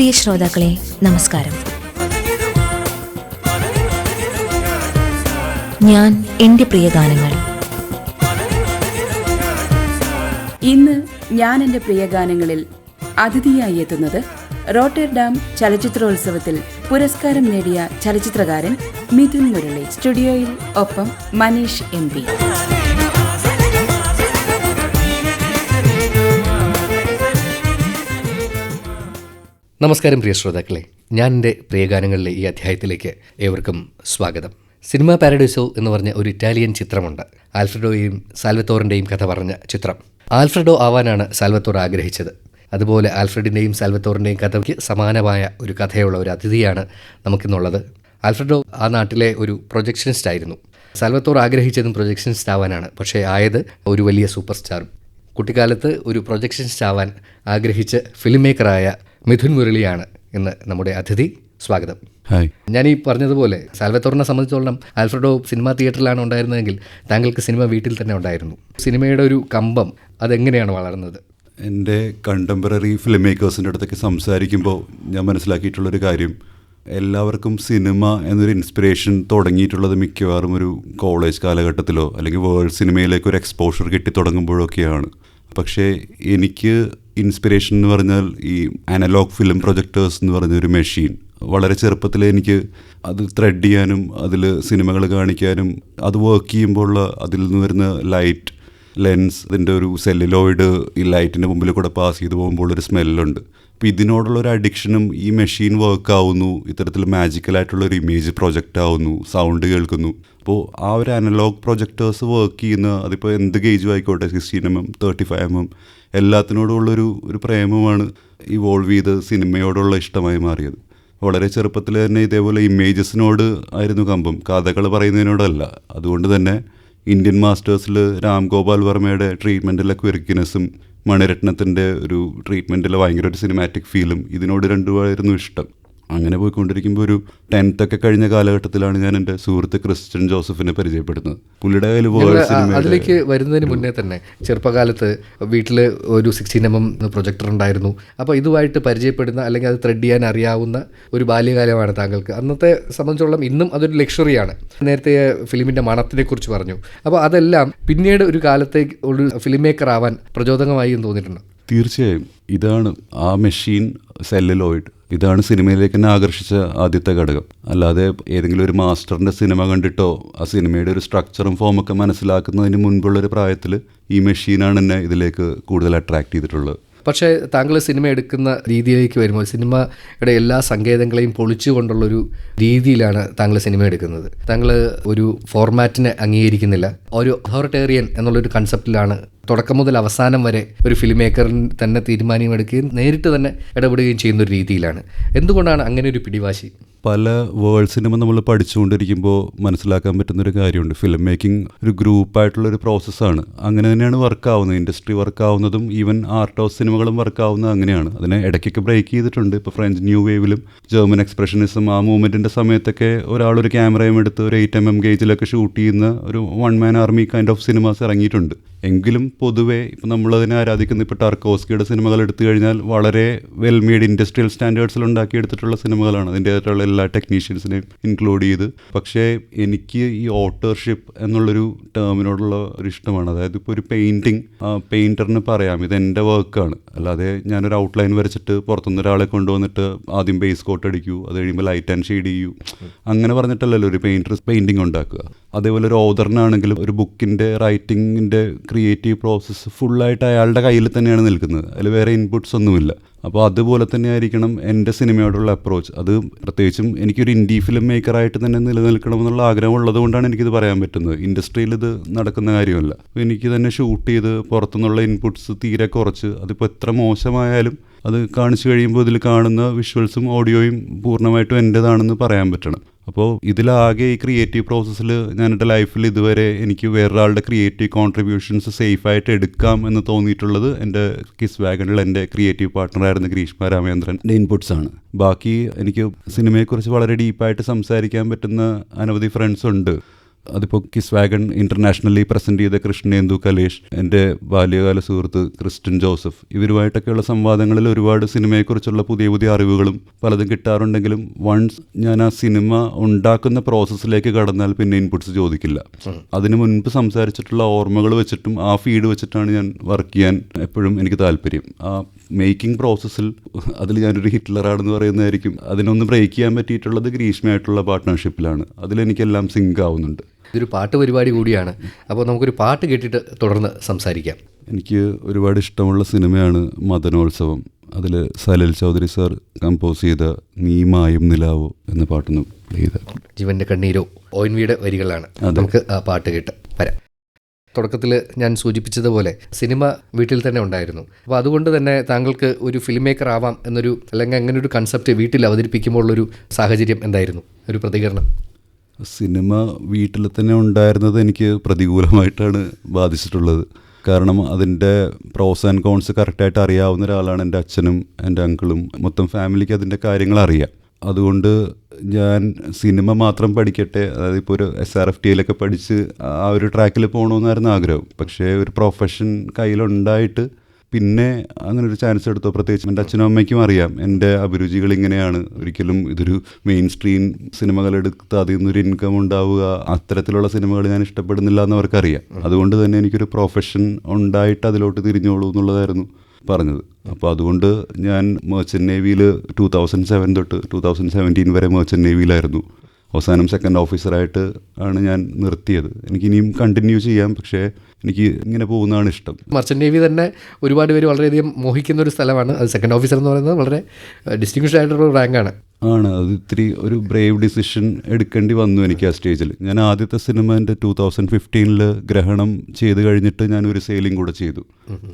പ്രിയ ശ്രോതാക്കളെ, നമസ്കാരം. ഞാൻ എൻ്റെ പ്രിയ ഗാനങ്ങൾ. ഇന്ന് ഞാൻ എൻ്റെ പ്രിയ ഗാനങ്ങളിൽ അതിഥിയായി എത്തുന്നത് റോട്ടർഡാം ചലച്ചിത്രോത്സവത്തിൽ പുരസ്കാരം നേടിയ ചലച്ചിത്രകാരൻ മിഥുൻ മുരളി. സ്റ്റുഡിയോയിൽ ഒപ്പം മനീഷ് MP. നമസ്കാരം പ്രിയ ശ്രോതാക്കളെ, ഞാൻ എൻ്റെ പ്രിയഗാനങ്ങളിലെ ഈ അധ്യായത്തിലേക്ക് ഏവർക്കും സ്വാഗതം. സിനിമ പാരഡൈസോ എന്ന് പറഞ്ഞ ഒരു ഇറ്റാലിയൻ ചിത്രമുണ്ട്. ആൽഫ്രെഡോയും സാൽവത്തോറിൻ്റെയും കഥ പറഞ്ഞ ചിത്രം. ആൽഫ്രെഡോ ആവാനാണ് സാൽവത്തോർ ആഗ്രഹിച്ചത്. അതുപോലെ ആൽഫ്രഡിൻ്റെയും സാൽവത്തോറിൻ്റെയും കഥയ്ക്ക് സമാനമായ ഒരു കഥയുള്ള ഒരു അതിഥിയാണ് നമുക്കിന്നുള്ളത്. ആൽഫ്രെഡോ ആ നാട്ടിലെ ഒരു പ്രൊജക്ഷനിസ്റ്റ് ആയിരുന്നു. സാൽവത്തോർ ആഗ്രഹിച്ചതും പ്രൊജക്ഷനിസ്റ്റ് ആവാനാണ്. പക്ഷേ ആയത് ഒരു വലിയ സൂപ്പർ സ്റ്റാർ. കുട്ടിക്കാലത്ത് ഒരു പ്രൊജക്ഷനിസ്റ്റ് ആവാൻ ആഗ്രഹിച്ച് ഫിലിം മേക്കറായ മിഥുൻ മുരളിയാണ് ഇന്ന് നമ്മുടെ അതിഥി. സ്വാഗതം. ഹായ്. ഞാൻ ഈ പറഞ്ഞതുപോലെ സാൽവത്തോറിനെ സംബന്ധിച്ചോളം ആൽഫ്രെഡോ സിനിമാ തിയേറ്ററിലാണ് ഉണ്ടായിരുന്നതെങ്കിൽ താങ്കൾക്ക് സിനിമ വീട്ടിൽ തന്നെ ഉണ്ടായിരുന്നു. സിനിമയുടെ ഒരു കമ്പം അതെങ്ങനെയാണ് വളർന്നത്? എൻ്റെ കണ്ടംപററി ഫിലിം മേക്കേഴ്സിൻ്റെ അടുത്തൊക്കെ സംസാരിക്കുമ്പോൾ ഞാൻ മനസ്സിലാക്കിയിട്ടുള്ളൊരു കാര്യം, എല്ലാവർക്കും സിനിമ എന്നൊരു ഇൻസ്പിറേഷൻ തുടങ്ങിയിട്ടുള്ളത് മിക്കവാറും ഒരു കോളേജ് കാലഘട്ടത്തിലോ അല്ലെങ്കിൽ വേൾഡ് സിനിമയിലേക്ക് ഒരു എക്സ്പോഷർ കിട്ടി തുടങ്ങുമ്പോഴൊക്കെയാണ്. പക്ഷേ എനിക്ക് ഇൻസ്പിറേഷൻ എന്ന് പറഞ്ഞാൽ ഈ അനലോഗ് ഫിലിം പ്രൊജക്ടേഴ്സ് എന്ന് പറഞ്ഞൊരു മെഷീൻ. വളരെ ചെറുപ്പത്തിൽ എനിക്ക് അത് ത്രെഡ് ചെയ്യാനും അതിൽ സിനിമകൾ കാണിക്കാനും അത് വർക്ക് ചെയ്യുമ്പോൾ അതിൽ നിന്ന് വരുന്ന ലൈറ്റ്, ലെൻസ്, അതിൻ്റെ ഒരു സെല്ലുലോയിഡ് ഈ ലൈറ്റിൻ്റെ മുമ്പിൽ കൂടെ പാസ് ചെയ്ത് പോകുമ്പോൾ ഒരു സ്മെല്ലുണ്ട്. അപ്പോൾ ഇതിനോടുള്ളൊരു അഡിക്ഷനും ഈ മെഷീൻ വർക്ക് ആവുന്നു, ഇത്തരത്തിൽ മാജിക്കലായിട്ടുള്ളൊരു ഇമേജ് പ്രൊജക്റ്റ് ആവുന്നു, സൗണ്ട് കേൾക്കുന്നു. അപ്പോൾ ആ ഒരു അനലോഗ് പ്രൊജക്ടേഴ്സ് വർക്ക് ചെയ്യുന്ന, അതിപ്പോൾ എന്ത് ഗേജും ആയിക്കോട്ടെ, 16mm 35mm, എല്ലാത്തിനോടുള്ളൊരു പ്രേമമാണ് ഇവോൾവ് ചെയ്ത് സിനിമയോടുള്ള ഇഷ്ടമായി മാറിയത്. വളരെ ചെറുപ്പത്തിൽ തന്നെ ഇതേപോലെ ഇമേജസിനോട് ആയിരുന്നു കമ്പം, കഥകൾ പറയുന്നതിനോടല്ല. അതുകൊണ്ട് തന്നെ ഇന്ത്യൻ മാസ്റ്റേഴ്സിൽ രാം ഗോപാൽ വർമ്മയുടെ ട്രീറ്റ്മെൻറ്റിലെ ക്വിർക്കിനെസ്സും മണിരത്നത്തിൻ്റെ ഒരു ട്രീറ്റ്മെൻറ്റിലെ ഭയങ്കര ഒരു സിനിമാറ്റിക് ഫീലും ഇതിനോട് രണ്ടുമായിരുന്നു ഇഷ്ടം. അങ്ങനെ പോയിക്കൊണ്ടിരിക്കുമ്പോൾ ഒരു 10th ഒക്കെ കഴിഞ്ഞ കാലഘട്ടത്തിലാണ് ഞാൻ എൻ്റെ സുഹൃത്ത് ക്രിസ്റ്റ്യൻ ജോസഫിനെ പരിചയപ്പെടുന്നത്. പുള്ളിയുടെ കയ്യിൽ അതിലേക്ക് വരുന്നതിന് മുന്നേ തന്നെ ചെറുപ്പകാലത്ത് വീട്ടിൽ ഒരു 16mm പ്രൊജക്ടർ ഉണ്ടായിരുന്നു. അപ്പോൾ ഇതുമായിട്ട് പരിചയപ്പെടുന്ന അല്ലെങ്കിൽ അത് ത്രെഡ് ചെയ്യാൻ അറിയാവുന്ന ഒരു ബാല്യകാലമാണ് താങ്കൾക്ക്. അന്നത്തെ സംബന്ധിച്ചോളം ഇന്നും അതൊരു ലക്ഷറിയാണ്. നേരത്തെ ഫിലിമിൻ്റെ മണത്തിനെ കുറിച്ച് പറഞ്ഞു. അപ്പോൾ അതെല്ലാം പിന്നീട് ഒരു കാലത്തേക്ക് ഒരു ഫിലിം മേക്കർ ആവാൻ പ്രചോദനമായി എന്ന് തോന്നിയിട്ടുണ്ട്. തീർച്ചയായും ഇതാണ് ആ മെഷീൻ, സെല്ലുലോയിഡ്. ഇതാണ് സിനിമയിലേക്ക് എന്നെ ആകർഷിച്ച ആദ്യത്തെ ഘടകം. അല്ലാതെ ഏതെങ്കിലും ഒരു മാസ്റ്ററിൻ്റെ സിനിമ കണ്ടിട്ടോ ആ സിനിമയുടെ ഒരു സ്ട്രക്ചറും ഫോമൊക്കെ മനസ്സിലാക്കുന്നതിന് മുൻപുള്ളൊരു പ്രായത്തിൽ ഈ മെഷീനാണ് എന്നെ ഇതിലേക്ക് കൂടുതൽ അട്രാക്ട് ചെയ്തിട്ടുള്ളത്. പക്ഷേ താങ്കൾ സിനിമ എടുക്കുന്ന രീതിയിലേക്ക് വരുമ്പോൾ സിനിമയുടെ എല്ലാ സങ്കേതങ്ങളെയും പൊളിച്ചുകൊണ്ടുള്ളൊരു രീതിയിലാണ് താങ്കൾ സിനിമ എടുക്കുന്നത്. താങ്കൾ ഒരു ഫോർമാറ്റിനെ അംഗീകരിക്കുന്നില്ല. ഒരു അതോറിറ്റേറിയൻ എന്നുള്ളൊരു കൺസെപ്റ്റിലാണ് തുടക്കം മുതൽ അവസാനം വരെ ഒരു ഫിലിം മേക്കറിന് തന്നെ തീരുമാനമെടുക്കുകയും നേരിട്ട് തന്നെ ഇടപെടുകയും ചെയ്യുന്നൊരു രീതിയിലാണ്. എന്തുകൊണ്ടാണ് അങ്ങനെ ഒരു പിടിവാശി? പല വേൾഡ് സിനിമ നമ്മൾ പഠിച്ചുകൊണ്ടിരിക്കുമ്പോൾ മനസ്സിലാക്കാൻ പറ്റുന്നൊരു കാര്യമുണ്ട്, ഫിലിം മേക്കിംഗ് ഒരു ഗ്രൂപ്പായിട്ടുള്ളൊരു പ്രോസസ്സാണ്. അങ്ങനെ തന്നെയാണ് വർക്കാവുന്നത്. ഇൻഡസ്ട്രി വർക്കാവുന്നതും ഈവൻ ആർട്ട് ഹൗസ് സിനിമകളും വർക്കാവുന്നത് അങ്ങനെയാണ്. അതിനെ ഇടയ്ക്കൊക്കെ ബ്രേക്ക് ചെയ്തിട്ടുണ്ട്. ഇപ്പോൾ ഫ്രഞ്ച് ന്യൂ വേവിലും ജർമ്മൻ എക്സ്പ്രഷനിസം ആ മൂവ്മെൻറ്റിൻ്റെ സമയത്തൊക്കെ ഒരാളൊരു ക്യാമറയും എടുത്ത് ഒരു 8mm ഗേജിലൊക്കെ ഷൂട്ട് ചെയ്യുന്ന ഒരു one man army kind of cinemas ഇറങ്ങിയിട്ടുണ്ട്. എങ്കിലും പൊതുവേ ഇപ്പോൾ നമ്മളതിനെ ആരാധിക്കുന്ന ഇപ്പോൾ ടാർക്കോസ്കിയുടെ സിനിമകൾ എടുത്തു കഴിഞ്ഞാൽ വളരെ വെൽ മെയ്ഡ് ഇൻഡസ്ട്രിയൽ സ്റ്റാൻഡേർഡ്സിൽ ഉണ്ടാക്കിയെടുത്തിട്ടുള്ള സിനിമകളാണ്, അതിൻ്റേതായിട്ടുള്ള എല്ലാ ടെക്നീഷ്യൻസിനെയും ഇൻക്ലൂഡ് ചെയ്ത്. പക്ഷേ എനിക്ക് ഈ ഓട്ടർഷിപ്പ് എന്നുള്ളൊരു ടേമിനോടുള്ള ഒരു ഇഷ്ടമാണ്. അതായത് ഇപ്പോൾ ഒരു പെയിൻറ്ററിന് പറയാം ഇതെൻ്റെ വർക്കാണ്, അല്ലാതെ ഞാനൊരു ഔട്ട്ലൈൻ വരച്ചിട്ട് പുറത്തുനിന്ന് ഒരാളെ കൊണ്ടുവന്നിട്ട് ആദ്യം ബേസ് കോട്ട് അടിക്കൂ, അത് കഴിയുമ്പോൾ ലൈറ്റ് ആൻഡ് ഷെയ്ഡ് ചെയ്യൂ, അങ്ങനെ പറഞ്ഞിട്ടല്ലല്ലോ ഒരു പെയിൻറ്റിങ് ഉണ്ടാക്കുക. അതേപോലെ ഒരു ഓതറിനാണെങ്കിലും ഒരു ബുക്കിൻ്റെ റൈറ്റിങ്ങിൻ്റെ ക്രിയേറ്റീവ് പ്രോസസ്സ് ഫുള്ളായിട്ട് അയാളുടെ കയ്യിൽ തന്നെയാണ് നിൽക്കുന്നത്. അതിൽ വേറെ ഇൻപുട്സ് ഒന്നുമില്ല. അപ്പോൾ അതുപോലെ തന്നെ ആയിരിക്കണം എൻ്റെ സിനിമയോടുള്ള അപ്രോച്ച്. അത് പ്രത്യേകിച്ചും എനിക്കൊരു ഇൻഡി ഫിലിം മേക്കറായിട്ട് തന്നെ നിലനിൽക്കണമെന്നുള്ള ആഗ്രഹം ഉള്ളതുകൊണ്ടാണ് എനിക്കിത് പറയാൻ പറ്റുന്നത്. ഇൻഡസ്ട്രിയിൽ ഇത് നടക്കുന്ന കാര്യമല്ല. അപ്പോൾ എനിക്ക് തന്നെ ഷൂട്ട് ചെയ്ത് പുറത്തുനിന്നുള്ള ഇൻപുട്സ് തീരെ കുറച്ച്, അതിപ്പോൾ എത്ര മോശമായാലും അത് കാണിച്ചു കഴിയുമ്പോൾ ഇതിൽ കാണുന്ന വിഷ്വൽസും ഓഡിയോയും പൂർണ്ണമായിട്ടും എൻ്റേതാണെന്ന് പറയാൻ പറ്റണം. അപ്പോൾ ഇതിലാകെ ഈ ക്രിയേറ്റീവ് പ്രോസസ്സിൽ ഞാൻ എൻ്റെ ലൈഫിൽ ഇതുവരെ എനിക്ക് വേറൊരാളുടെ ക്രിയേറ്റീവ് കോൺട്രിബ്യൂഷൻസ് സേഫായിട്ട് എടുക്കാം എന്ന് തോന്നിയിട്ടുള്ളത് എൻ്റെ കിസ് വാഗണിൽ എൻ്റെ ക്രിയേറ്റീവ് പാർട്ട്ണറായിരുന്ന ഗ്രീഷ്മ രാമേന്ദ്രൻ്റെ ഇൻപുട്സാണ്. ബാക്കി എനിക്ക് സിനിമയെക്കുറിച്ച് വളരെ ഡീപ്പായിട്ട് സംസാരിക്കാൻ പറ്റുന്ന അനവധി ഫ്രണ്ട്സ് ഉണ്ട്. അതിപ്പോൾ കിസ് വാഗൺ ഇൻ്റർനാഷണലി പ്രസൻറ്റ് ചെയ്ത കൃഷ്ണേന്ദു കലേഷ്, എൻ്റെ ബാല്യകാല സുഹൃത്ത് ക്രിസ്റ്റൻ ജോസഫ്, ഇവരുമായിട്ടൊക്കെയുള്ള സംവാദങ്ങളിൽ ഒരുപാട് സിനിമയെക്കുറിച്ചുള്ള പുതിയ പുതിയ അറിവുകളും പലതും കിട്ടാറുണ്ടെങ്കിലും വൺസ് ഞാൻ ആ സിനിമ ഉണ്ടാക്കുന്ന പ്രോസസ്സിലേക്ക് കടന്നാൽ പിന്നെ ഇൻപുട്സ് ചോദിക്കില്ല. അതിനു മുൻപ് സംസാരിച്ചിട്ടുള്ള ഓർമ്മകൾ വെച്ചിട്ടും ആ ഫീഡ് വെച്ചിട്ടാണ് ഞാൻ വർക്ക് ചെയ്യാൻ എപ്പോഴും എനിക്ക് താല്പര്യം. ആ മേക്കിംഗ് പ്രോസസ്സിൽ അതിൽ ഞാനൊരു ഹിറ്റ്ലറാണെന്ന് പറയുന്നതായിരിക്കും. അതിനൊന്ന് ബ്രേക്ക് ചെയ്യാൻ പറ്റിയിട്ടുള്ളത് ഗ്രീഷ്മയായിട്ടുള്ള പാർട്ട്ണർഷിപ്പിലാണ്. അതിലെനിക്കെല്ലാം സിങ്ക് ആവുന്നുണ്ട്. ഇതൊരു പാട്ട് പരിപാടി കൂടിയാണ്. അപ്പോൾ നമുക്കൊരു പാട്ട് കേട്ടിട്ട് തുടർന്ന് സംസാരിക്കാം. എനിക്ക് ഒരുപാട് ഇഷ്ടമുള്ള സിനിമയാണ് മദനോത്സവം. അതിൽ സലിൽ ചൗധരി സാർ കമ്പോസ് ചെയ്ത നീ മായും നിലാവോ എന്ന പാട്ടൊന്ന് പ്ലേ ചെയ്ത. ജീവൻ്റെ കണ്ണീരോ ONVയുടെ വരികളാണ്. നമുക്ക് ആ പാട്ട് കേട്ട് വരാം. തുടക്കത്തിൽ ഞാൻ സൂചിപ്പിച്ചതുപോലെ സിനിമ വീട്ടിൽ തന്നെ ഉണ്ടായിരുന്നു. അപ്പോൾ അതുകൊണ്ട് തന്നെ താങ്കൾക്ക് ഒരു ഫിലിം മേക്കർ ആവാം എന്നൊരു, അല്ലെങ്കിൽ അങ്ങനെ ഒരു കൺസെപ്റ്റ് വീട്ടിൽ അവതരിപ്പിക്കുമ്പോൾ ഉള്ളൊരു സാഹചര്യം എന്തായിരുന്നു, ഒരു പ്രതികരണം? സിനിമ വീട്ടിൽ തന്നെ ഉണ്ടായിരുന്നത് എനിക്ക് പ്രതികൂലമായിട്ടാണ് ബാധിച്ചിട്ടുള്ളത്. കാരണം അതിൻ്റെ പ്രോസ് ആൻഡ് കോൺസ് കറക്റ്റായിട്ട് അറിയാവുന്ന ഒരാളാണ് എൻ്റെ അച്ഛനും എൻ്റെ അങ്കിളും. മൊത്തം ഫാമിലിക്ക് അതിൻ്റെ കാര്യങ്ങൾ അറിയാം. അതുകൊണ്ട് ഞാൻ സിനിമ മാത്രം പഠിക്കട്ടെ, അതായത് ഇപ്പോൾ ഒരു SRFTയിലൊക്കെ പഠിച്ച് ആ ഒരു ട്രാക്കിൽ പോകണമെന്നായിരുന്നു ആഗ്രഹം. പക്ഷേ ഒരു പ്രൊഫഷൻ കയ്യിലുണ്ടായിട്ട് പിന്നെ അങ്ങനെ ഒരു ചാൻസ് എടുത്തോ. പ്രത്യേകിച്ച് എൻ്റെ അച്ഛനും അമ്മയ്ക്കും അറിയാം എൻ്റെ അഭിരുചികൾ ഇങ്ങനെയാണ്. ഒരിക്കലും ഇതൊരു മെയിൻ സ്ട്രീം സിനിമകളെടുത്ത് അതിൽ നിന്നൊരു ഇൻകം ഉണ്ടാവുക, അത്തരത്തിലുള്ള സിനിമകൾ ഞാൻ ഇഷ്ടപ്പെടുന്നില്ല എന്ന് അവർക്കറിയാം. അതുകൊണ്ട് തന്നെ എനിക്കൊരു പ്രൊഫഷൻ ഉണ്ടായിട്ട് അതിലോട്ട് തിരിഞ്ഞോളൂ എന്നുള്ളതായിരുന്നു പറഞ്ഞത്. അപ്പോൾ അതുകൊണ്ട് ഞാൻ മെർച്ചൻ്റ് നേവിയിൽ 2007 തൊട്ട് 2017 വരെ മെർച്ചൻ്റ് നേവിയിലായിരുന്നു. അവസാനം സെക്കൻഡ് ഓഫീസറായിട്ട് ആണ് ഞാൻ നിർത്തിയത്. എനിക്കിനിയും കണ്ടിന്യൂ ചെയ്യാം, പക്ഷേ എനിക്ക് ഇങ്ങനെ പോകുന്നതാണ് ഇഷ്ടം. മർച്ചൻ്റ് നേവി തന്നെ ഒരുപാട് പേര് വളരെയധികം മോഹിക്കുന്ന ഒരു സ്ഥലമാണ്. അത് സെക്കൻഡ് ഓഫീസർ എന്ന് പറയുന്നത് വളരെ ഡിസ്റ്റിങ്ഷ്ഡ് ആയിട്ടുള്ള റാങ്കാണ്. അത് ഇത്തിരി ഒരു ബ്രേവ് ഡിസിഷൻ എടുക്കേണ്ടി വന്നു എനിക്ക് ആ സ്റ്റേജിൽ. ഞാൻ ആദ്യത്തെ സിനിമ എൻ്റെ 2015 ഗ്രഹണം ചെയ്ത് കഴിഞ്ഞിട്ട് ഞാൻ ഒരു സെയിലിംഗ് കൂടെ ചെയ്തു.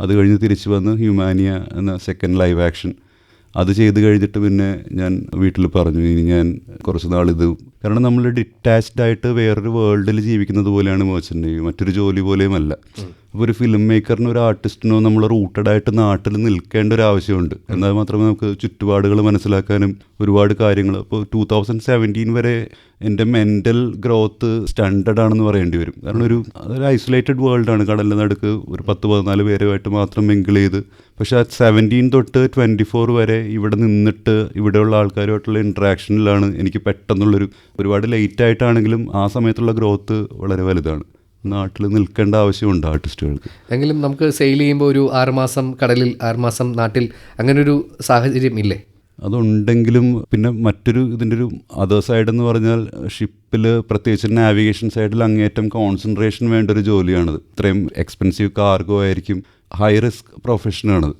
അത് കഴിഞ്ഞ് തിരിച്ചു വന്ന് ഹ്യൂമാനിയ എന്ന സെക്കൻഡ് ലൈവ് ആക്ഷൻ അത് ചെയ്ത് കഴിഞ്ഞിട്ട് പിന്നെ ഞാൻ വീട്ടിൽ പറഞ്ഞു ഇനി ഞാൻ കുറച്ച് നാളിത്, കാരണം നമ്മൾ ഡിറ്റാച്ച്ഡ് ആയിട്ട് വേറൊരു വേൾഡിൽ ജീവിക്കുന്നത് പോലെയാണ് മെർച്ചൻ്റ് നേവി, മറ്റൊരു ജോലി പോലെയുമല്ല. അപ്പോൾ ഒരു ഫിലിം മേക്കറിനോ ഒരു ആർട്ടിസ്റ്റിനോ നമ്മൾ റൂട്ടഡായിട്ട് നാട്ടിൽ നിൽക്കേണ്ട ഒരു ആവശ്യമുണ്ട്. എന്നാൽ മാത്രമേ നമുക്ക് ചുറ്റുപാടുകൾ മനസ്സിലാക്കാനും ഒരുപാട് കാര്യങ്ങൾ. അപ്പോൾ 2017 വരെ എൻ്റെ മെൻ്റൽ ഗ്രോത്ത് സ്റ്റാൻഡേർഡ് ആണെന്ന് പറയേണ്ടി വരും. കാരണം അതൊരു ഐസൊലേറ്റഡ് വേൾഡാണ്. കടലിൻ്റെ നടുക്ക് ഒരു 10-14 പേരുമായിട്ട് മാത്രം മിങ്കിൾ ചെയ്ത്. പക്ഷേ ആ 17 തൊട്ട് 24 വരെ ഇവിടെ നിന്നിട്ട് ഇവിടെയുള്ള ആൾക്കാരുമായിട്ടുള്ള ഇൻട്രാക്ഷനിലാണ് എനിക്ക് പെട്ടെന്നുള്ളൊരു, ഒരുപാട് ലേറ്റ് ആയിട്ടാണെങ്കിലും ആ സമയത്തുള്ള ഗ്രോത്ത് വളരെ വലുതാണ്. നാട്ടിൽ നിൽക്കേണ്ട ആവശ്യമുണ്ട് ആർട്ടിസ്റ്റുകൾക്ക്. എങ്കിലും നമുക്ക് സെയിൽ ചെയ്യുമ്പോൾ ഒരു 6 മാസം കടലിൽ, 6 മാസം നാട്ടിൽ, അങ്ങനൊരു സാഹചര്യം ഇല്ലേ? അതുണ്ടെങ്കിലും പിന്നെ മറ്റൊരു ഇതിൻ്റെ ഒരു അതർ സൈഡ് എന്ന് പറഞ്ഞാൽ ഷിപ്പിൽ, പ്രത്യേകിച്ച് നാവിഗേഷൻ സൈഡിൽ അങ്ങേറ്റം കോൺസെൻട്രേഷൻ വേണ്ട ഒരു ജോലിയാണത്. ഇത്രയും എക്സ്പെൻസീവ് കാർഗോ ആയിരിക്കും, ഹൈ റിസ്ക് പ്രൊഫഷനാണത്.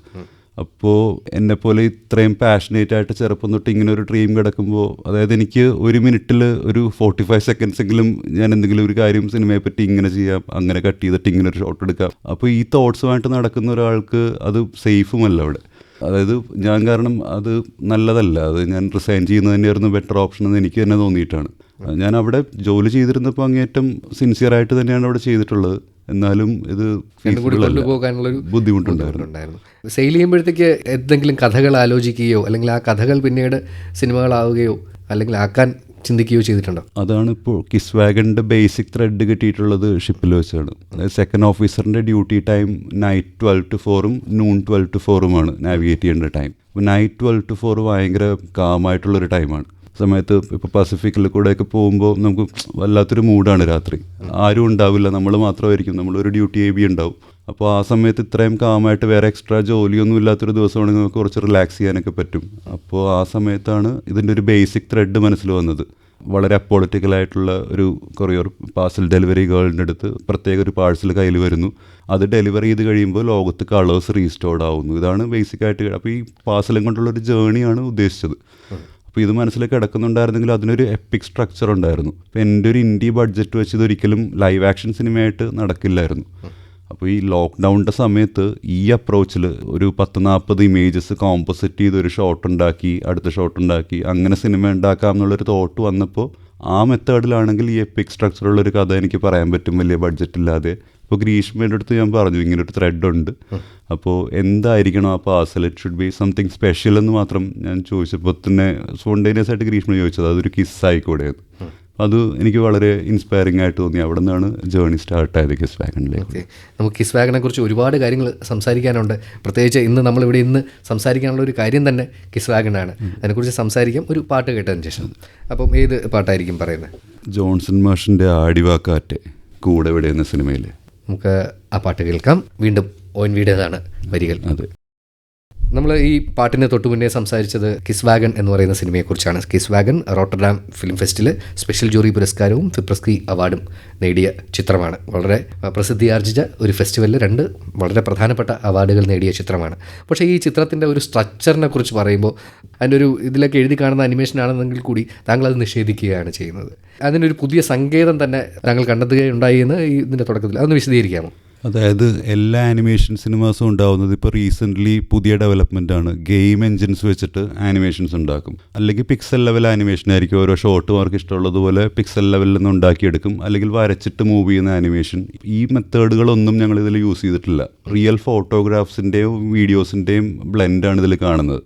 അപ്പോൾ എന്നെപ്പോലെ ഇത്രയും പാഷനേറ്റ് ആയിട്ട് ചെറുപ്പം തൊട്ട് ഇങ്ങനെ ഒരു ഡ്രീം കിടക്കുമ്പോൾ, അതായത് എനിക്ക് ഒരു മിനിറ്റിൽ ഒരു 45 സെക്കൻഡ്സ് എങ്കിലും ഞാൻ എന്തെങ്കിലും ഒരു കാര്യം സിനിമയെ പറ്റി ഇങ്ങനെ ചെയ്യാം, അങ്ങനെ കട്ട് ചെയ്തിട്ട് ഇങ്ങനെ ഒരു ഷോട്ട് എടുക്കാം. അപ്പോൾ ഈ തോട്ട്സുമായിട്ട് നടക്കുന്ന ഒരാൾക്ക് അത് സേഫുമല്ല അവിടെ. അതായത് ഞാൻ കാരണം അത് നല്ലതല്ല, അത് ഞാൻ റിസൈൻ ചെയ്യുന്നത് തന്നെയായിരുന്നു ബെറ്റർ ഓപ്ഷൻ എന്ന് എനിക്ക് തന്നെ തോന്നിയിട്ടാണ്. ഞാൻ അവിടെ ജോലി ചെയ്തിരുന്നപ്പോൾ അങ്ങേറ്റം സിൻസിയറായിട്ട് തന്നെയാണ് അവിടെ ചെയ്തിട്ടുള്ളത്. എന്നാലും ഇത് കൊണ്ടുപോകാനുള്ളൊരു ബുദ്ധിമുട്ടുണ്ടായിരുന്നു. സെയിൽ ചെയ്യുമ്പോഴത്തേക്ക് എന്തെങ്കിലും കഥകൾ ആലോചിക്കുകയോ അല്ലെങ്കിൽ ആ കഥകൾ പിന്നീട് സിനിമകളാവുകയോ അല്ലെങ്കിൽ ആക്കാൻ ചിന്തിക്കുകയോ ചെയ്തിട്ടുണ്ടോ? അതാണ് ഇപ്പോൾ കിസ് വാഗണിൻ്റെ ബേസിക് ത്രെഡ് കിട്ടിയിട്ടുള്ളത് ഷിപ്പിൽ വെച്ചാണ്. അതായത് സെക്കൻഡ് ഓഫീസറിൻ്റെ duty time night 12 to 4 noon 12 to 4 navigate ചെയ്യേണ്ട ടൈം. അപ്പോൾ നൈറ്റ് 12 to 4 ഭയങ്കര കാമായിട്ടുള്ളൊരു ടൈമാണ്. സമയത്ത് ഇപ്പോൾ പസഫിക്കിൽ കൂടെയൊക്കെ പോകുമ്പോൾ നമുക്ക് വല്ലാത്തൊരു മൂഡാണ്. രാത്രി ആരും ഉണ്ടാവില്ല, നമ്മൾ മാത്രമായിരിക്കും, നമ്മളൊരു ഡ്യൂട്ടി AB ഉണ്ടാവും. അപ്പോൾ ആ സമയത്ത് ഇത്രയും കാമായിട്ട് വേറെ എക്സ്ട്രാ ജോലിയൊന്നും ഇല്ലാത്തൊരു ദിവസമാണെങ്കിൽ നമുക്ക് കുറച്ച് റിലാക്സ് ചെയ്യാനൊക്കെ പറ്റും. അപ്പോൾ ആ സമയത്താണ് ഇതിൻ്റെ ഒരു ബേസിക് ത്രെഡ് മനസ്സിൽ വന്നത്. വളരെ അപ്പോളിറ്റിക്കലായിട്ടുള്ള ഒരു കൊറിയർ പാഴ്സൽ ഡെലിവറി ഗേളിൻ്റെ അടുത്ത് പ്രത്യേക ഒരു പാഴ്സൽ കയ്യിൽ വരുന്നു. അത് ഡെലിവറി ചെയ്ത് കഴിയുമ്പോൾ ലോകത്ത് കളേഴ്സ് റീസ്റ്റോർഡ് ആവുന്നു. ഇതാണ് ബേസിക്കായിട്ട്. അപ്പോൾ ഈ പാഴ്സലും കൊണ്ടുള്ളൊരു ജേണിയാണ് ഉദ്ദേശിച്ചത്. അപ്പോൾ ഇത് മനസ്സിലേക്ക് കിടക്കുന്നുണ്ടായിരുന്നെങ്കിൽ അതിനൊരു എപ്പിക് സ്ട്രക്ചർ ഉണ്ടായിരുന്നു. അപ്പോൾ എൻ്റെ ഒരു ഇൻഡി ബഡ്ജറ്റ് വെച്ച് ഇതൊരിക്കലും ലൈവ് ആക്ഷൻ സിനിമയായിട്ട് നടക്കില്ലായിരുന്നു. അപ്പോൾ ഈ ലോക്ക്ഡൗണിൻ്റെ സമയത്ത് ഈ അപ്രോച്ചിൽ ഒരു 10-40 ഇമേജസ് കോമ്പോസിറ്റ് ചെയ്ത് ഒരു ഷോട്ട് ഉണ്ടാക്കി, അടുത്ത ഷോട്ട് ഉണ്ടാക്കി, അങ്ങനെ സിനിമ ഉണ്ടാക്കാം എന്നുള്ളൊരു തോട്ട് വന്നപ്പോൾ ആ മെത്തേഡിലാണെങ്കിൽ ഈ എപ്പിക് സ്ട്രക്ചറുള്ളൊരു കഥ എനിക്ക് പറയാൻ പറ്റും വലിയ ബഡ്ജറ്റ് ഇല്ലാതെ. അപ്പോൾ ഗ്രീഷ്മയുടെ അടുത്ത് ഞാൻ പറഞ്ഞു ഇങ്ങനൊരു ത്രെഡ് ഉണ്ട്, അപ്പോൾ എന്തായിരിക്കണം ആ parcel, it should be something special എന്ന് മാത്രം ഞാൻ ചോദിച്ചപ്പോൾ തന്നെ സ്പോണ്ടേനിയസ് ആയിട്ട് ഗ്രീഷ്മ ചോദിച്ചത് അതൊരു കിസ് ആയിക്കൂടെയെന്ന്. അത് എനിക്ക് വളരെ ഇൻസ്പയറിംഗ് ആയിട്ട് തോന്നി. അവിടെ നിന്നാണ് ജേർണി സ്റ്റാർട്ടായത് കിസ് വാഗണിലേക്ക്. ഓക്കെ, നമുക്ക് കിസ് വാഗനെ കുറിച്ച് ഒരുപാട് കാര്യങ്ങൾ സംസാരിക്കാനുണ്ട്. പ്രത്യേകിച്ച് നമ്മളിവിടെ ഇന്ന് സംസാരിക്കാനുള്ള ഒരു കാര്യം തന്നെ കിസ് വാഗനാണ്. അതിനെക്കുറിച്ച് സംസാരിക്കാം ഒരു പാട്ട് കേട്ടതിന് ശേഷം. അപ്പം ഏത് പാട്ടായിരിക്കും പറയുന്നത്? ജോൺസൺ മാഷിൻ്റെ ആടിവാക്കാറ്റ് കൂടെ ഇവിടെ എന്ന സിനിമയിൽ നമുക്ക് ആ പാട്ട് കേൾക്കാം. വീണ്ടും ONVയുടേതാണ് വരികൾ. അതെ. നമ്മൾ ഈ പാട്ടിന് തൊട്ടു മുന്നേ സംസാരിച്ചത് കിസ് വാഗൺ എന്ന് പറയുന്ന സിനിമയെക്കുറിച്ചാണ്. കിസ് വാഗൺ റോട്ടർഡാം ഫിലിം ഫെസ്റ്റിൽ സ്പെഷ്യൽ ജൂറി പുരസ്കാരവും ഫിപ്രസ്കി അവാർഡും നേടിയ ചിത്രമാണ്. വളരെ പ്രസിദ്ധിയാർജിച്ച ഒരു ഫെസ്റ്റിവലിൽ 2 വളരെ പ്രധാനപ്പെട്ട അവാർഡുകൾ നേടിയ ചിത്രമാണ്. പക്ഷേ ഈ ചിത്രത്തിൻ്റെ ഒരു സ്ട്രക്ചറിനെ കുറിച്ച് പറയുമ്പോൾ അതിൻ്റെ ഒരു ഇതിലൊക്കെ എഴുതി കാണുന്ന അനിമേഷൻ ആണെന്നെങ്കിൽ കൂടി താങ്കൾ അത് നിഷേധിക്കുകയാണ് ചെയ്യുന്നത്. അതിനൊരു പുതിയ സങ്കേതം തന്നെ താങ്കൾ കണ്ടെത്തുകയുണ്ടായി എന്ന് ഇതിൻ്റെ തുടക്കത്തിൽ അതൊന്ന് വിശദീകരിക്കാമോ? അതായത് എല്ലാ ആനിമേഷൻ സിനിമാസും ഉണ്ടാവുന്നത് ഇപ്പോൾ റീസെൻ്റ്ലി പുതിയ ഡെവലപ്മെൻ്റാണ്. ഗെയിം എൻജിൻസ് വെച്ചിട്ട് ആനിമേഷൻസ് ഉണ്ടാക്കും. അല്ലെങ്കിൽ പിക്സൽ ലെവൽ ആനിമേഷൻ ആയിരിക്കും. ഓരോ ഷോട്ട് മാർക്ക് ഇഷ്ടമുള്ളതുപോലെ പിക്സൽ ലെവലിൽ നിന്ന് ഉണ്ടാക്കിയെടുക്കും. അല്ലെങ്കിൽ വരച്ചിട്ട് മൂവ് ചെയ്യുന്ന ആനിമേഷൻ. ഈ മെത്തേഡുകളൊന്നും ഞങ്ങൾ ഇതിൽ യൂസ് ചെയ്തിട്ടില്ല. റിയൽ ഫോട്ടോഗ്രാഫ്സിൻ്റെയും വീഡിയോസിൻ്റെയും ബ്ലെൻഡാണ് ഇതിൽ കാണുന്നത്.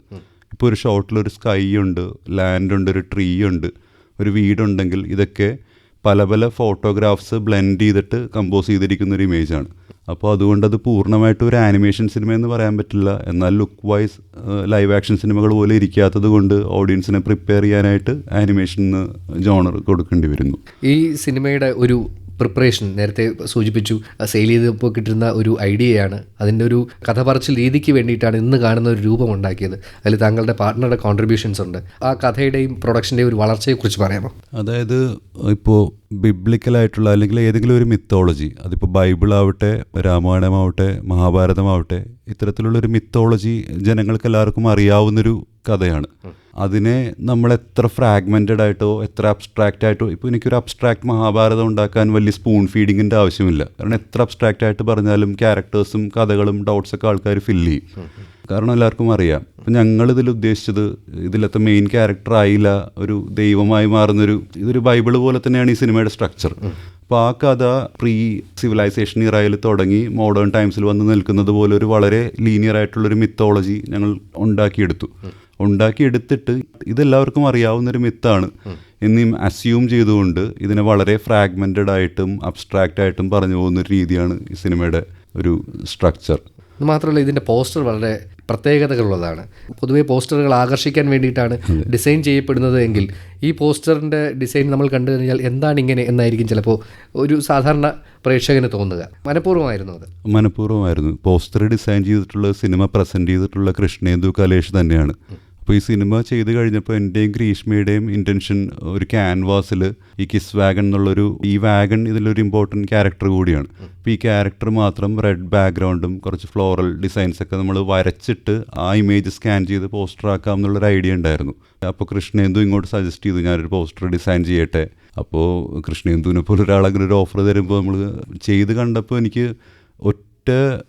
ഇപ്പോൾ ഒരു ഷോട്ടിലൊരു സ്കൈ ഉണ്ട്, ലാൻഡ് ഉണ്ട്, ഒരു ട്രീ ഉണ്ട്, ഒരു വീടുണ്ടെങ്കിൽ ഇതൊക്കെ പല പല ഫോട്ടോഗ്രാഫ്സ് ബ്ലെൻഡ് ചെയ്തിട്ട് കമ്പോസ് ചെയ്തിരിക്കുന്ന ഒരു ഇമേജാണ്. അപ്പോൾ അതുകൊണ്ട് അത് പൂർണ്ണമായിട്ട് ഒരു ആനിമേഷൻ സിനിമ എന്ന് പറയാൻ പറ്റില്ല. എന്നാൽ ലുക്ക് വൈസ് ലൈവ് ആക്ഷൻ സിനിമകൾ പോലെ ഇരിക്കാത്തത് കൊണ്ട് ഓഡിയൻസിനെ പ്രിപ്പയർ ചെയ്യാനായിട്ട് ആനിമേഷന് ജോണർ കൊടുക്കേണ്ടി വരുന്നു. ഈ സിനിമയുടെ ഒരു പ്രിപ്പറേഷൻ നേരത്തെ സൂചിപ്പിച്ചു, സെയിൽ ചെയ്തപ്പോൾ കിട്ടുന്ന ഒരു ഐഡിയയാണ്. അതിൻ്റെ ഒരു കഥ പറച്ചിൽ രീതിക്ക് വേണ്ടിയിട്ടാണ് ഇന്ന് കാണുന്ന ഒരു രൂപം ഉണ്ടാക്കിയത്. അതിൽ താങ്കളുടെ പാർട്ട്ണറുടെ കോൺട്രിബ്യൂഷൻസ് ഉണ്ട്. ആ കഥയുടെയും പ്രൊഡക്ഷൻ്റെയും ഒരു വളർച്ചയെക്കുറിച്ച് പറയാമോ? അതായത് ഇപ്പോൾ ബിബ്ലിക്കലായിട്ടുള്ള അല്ലെങ്കിൽ ഏതെങ്കിലും ഒരു മിത്തോളജി, അതിപ്പോൾ ബൈബിളാവട്ടെ, രാമായണമാവട്ടെ, മഹാഭാരതമാവട്ടെ, ഇത്തരത്തിലുള്ളൊരു മിത്തോളജി ജനങ്ങൾക്ക് എല്ലാവർക്കും അറിയാവുന്നൊരു കഥയാണ്. അതിനെ നമ്മൾ എത്ര ഫ്രാഗ്മെൻറ്റഡ് ആയിട്ടോ എത്ര അബ്സ്ട്രാക്റ്റ് ആയിട്ടോ, ഇപ്പോൾ എനിക്കൊരു അബ്സ്ട്രാക്റ്റ് മഹാഭാരതം ഉണ്ടാക്കാൻ വലിയ സ്പൂൺ ഫീഡിങ്ങിൻ്റെ ആവശ്യമില്ല. കാരണം എത്ര അബ്സ്ട്രാക്റ്റ് ആയിട്ട് പറഞ്ഞാലും ക്യാരക്ടേഴ്സും കഥകളും ഡൗട്ട്സൊക്കെ ആൾക്കാർ ഫില്ല് ചെയ്യും. കാരണം എല്ലാവർക്കും അറിയാം. അപ്പം ഞങ്ങളിതിൽ ഉദ്ദേശിച്ചത് ഇതിലത്തെ മെയിൻ ക്യാരക്ടർ ആയില്ല, ഒരു ദൈവമായി മാറുന്നൊരു, ഇതൊരു ബൈബിള് പോലെ തന്നെയാണ് ഈ സിനിമയുടെ സ്ട്രക്ചർ. അപ്പോൾ ആ കഥ പ്രീ സിവിലൈസേഷൻ ഇറയിൽ തുടങ്ങി മോഡേൺ ടൈംസിൽ വന്ന് നിൽക്കുന്നത് പോലെ ഒരു വളരെ ലീനിയർ ആയിട്ടുള്ളൊരു മിത്തോളജി ഞങ്ങൾ ഉണ്ടാക്കിയെടുത്തിട്ട് ഇതെല്ലാവർക്കും അറിയാവുന്നൊരു മിത്താണ് എന്ന് അസ്യൂം ചെയ്തുകൊണ്ട് ഇതിനെ വളരെ ഫ്രാഗ്മെൻറ്റഡ് ആയിട്ടും അബ്സ്ട്രാക്റ്റ് ആയിട്ടും പറഞ്ഞു പോകുന്നൊരു രീതിയാണ് ഈ സിനിമയുടെ ഒരു സ്ട്രക്ചർ. മാത്രമല്ല ഇതിൻ്റെ പോസ്റ്റർ വളരെ പ്രത്യേകതകളുള്ളതാണ്. പൊതുവേ പോസ്റ്ററുകൾ ആകർഷിക്കാൻ വേണ്ടിയിട്ടാണ് ഡിസൈൻ ചെയ്യപ്പെടുന്നത് എങ്കിൽ ഈ പോസ്റ്ററിൻ്റെ ഡിസൈൻ നമ്മൾ കണ്ടു കഴിഞ്ഞാൽ എന്താണ് ഇങ്ങനെ എന്നായിരിക്കും ചിലപ്പോൾ ഒരു സാധാരണ പ്രേക്ഷകന് തോന്നുക. മനഃപൂർവ്വമായിരുന്നു. പോസ്റ്റർ ഡിസൈൻ ചെയ്തിട്ടുള്ള സിനിമ പ്രസൻറ്റ് ചെയ്തിട്ടുള്ള കൃഷ്ണേന്ദു കലേഷ് തന്നെയാണ്. അപ്പോൾ ഈ സിനിമ ചെയ്ത് കഴിഞ്ഞപ്പോൾ എൻ്റെയും ഗ്രീഷ്മയുടെയും ഇൻറ്റൻഷൻ ഒരു ക്യാൻവാസിൽ ഈ കിസ് വാഗൺ എന്നുള്ളൊരു, ഈ വാഗൺ ഇതിലൊരു ഇമ്പോർട്ടൻറ്റ് ക്യാരക്ടർ കൂടിയാണ്. അപ്പോൾ ഈ ക്യാരക്ടർ മാത്രം റെഡ് ബാക്ക്ഗ്രൗണ്ടും കുറച്ച് ഫ്ലോറൽ ഡിസൈൻസൊക്കെ നമ്മൾ വരച്ചിട്ട് ആ ഇമേജ് സ്കാൻ ചെയ്ത് പോസ്റ്റർ ആക്കാം എന്നുള്ളൊരു ഐഡിയ ഉണ്ടായിരുന്നു. അപ്പോൾ കൃഷ്ണേന്ദു ഇങ്ങോട്ട് സജസ്റ്റ് ചെയ്തു ഞാനൊരു പോസ്റ്റർ ഡിസൈൻ ചെയ്യട്ടെ. അപ്പോൾ കൃഷ്ണേന്ദുവിനെ പോലെ ഒരാളങ്ങനെ ഒരു ഓഫർ തരുമ്പോൾ നമ്മൾ ചെയ്ത് കണ്ടപ്പോൾ എനിക്ക് ഒറ്റ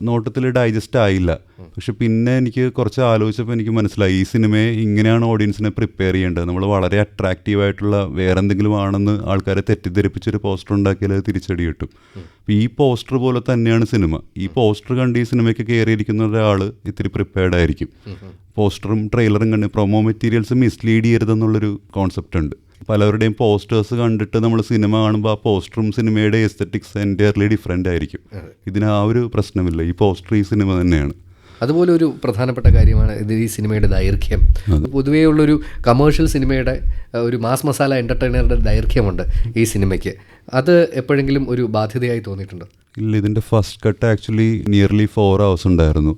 നോട്ടത്തിൽ ഡൈജസ്റ്റ് ആയില്ല. പക്ഷെ പിന്നെ എനിക്ക് കുറച്ച് ആലോചിച്ചപ്പോൾ എനിക്ക് മനസ്സിലായി ഈ സിനിമയെ ഇങ്ങനെയാണ് ഓഡിയൻസിനെ പ്രിപ്പയർ ചെയ്യേണ്ടത്. നമ്മൾ വളരെ അട്രാക്റ്റീവായിട്ടുള്ള വേറെ എന്തെങ്കിലും ആണെന്ന് ആൾക്കാരെ തെറ്റിദ്ധരിപ്പിച്ചൊരു പോസ്റ്റർ ഉണ്ടാക്കിയാൽ അത് തിരിച്ചടി കിട്ടും. അപ്പോൾ ഈ പോസ്റ്റർ പോലെ തന്നെയാണ് സിനിമ. ഈ പോസ്റ്റർ കണ്ട് ഈ സിനിമയ്ക്ക് കയറിയിരിക്കുന്ന ഒരാൾ ഇത്തിരി പ്രിപ്പയർഡ് ആയിരിക്കും. പോസ്റ്ററും ട്രെയിലറും കണ്ട് പ്രൊമോ മെറ്റീരിയൽസ് മിസ്ലീഡ് ചെയ്യരുതെന്നുള്ളൊരു കോൺസെപ്റ്റ് ഉണ്ട്. പലവരുടെയും പോസ്റ്റേഴ്സ് കണ്ടിട്ട് നമ്മൾ സിനിമ കാണുമ്പോൾ ആ പോസ്റ്ററും സിനിമയുടെ എസ്തെറ്റിക്സ് എൻറ്റയർലി ഡിഫറെൻ്റ് ആയിരിക്കും. ഇതിന് ആ ഒരു പ്രശ്നമില്ല. ഈ പോസ്റ്റർ ഈ സിനിമ തന്നെയാണ്. അതുപോലെ ഒരു പ്രധാനപ്പെട്ട കാര്യമാണ് ഇത് ഈ സിനിമയുടെ ദൈർഘ്യം. പൊതുവേ ഉള്ളൊരു കമേഴ്ഷ്യൽ സിനിമയുടെ ഒരു മാസ് മസാല എൻ്റർടൈനറുടെ ദൈർഘ്യമുണ്ട് ഈ സിനിമയ്ക്ക്. അത് എപ്പോഴെങ്കിലും ഒരു ബാധ്യതയായി തോന്നിയിട്ടുണ്ടോ? ഇല്ല, ഇതിൻ്റെ first cut actually nearly 4 hours ഉണ്ടായിരുന്നു.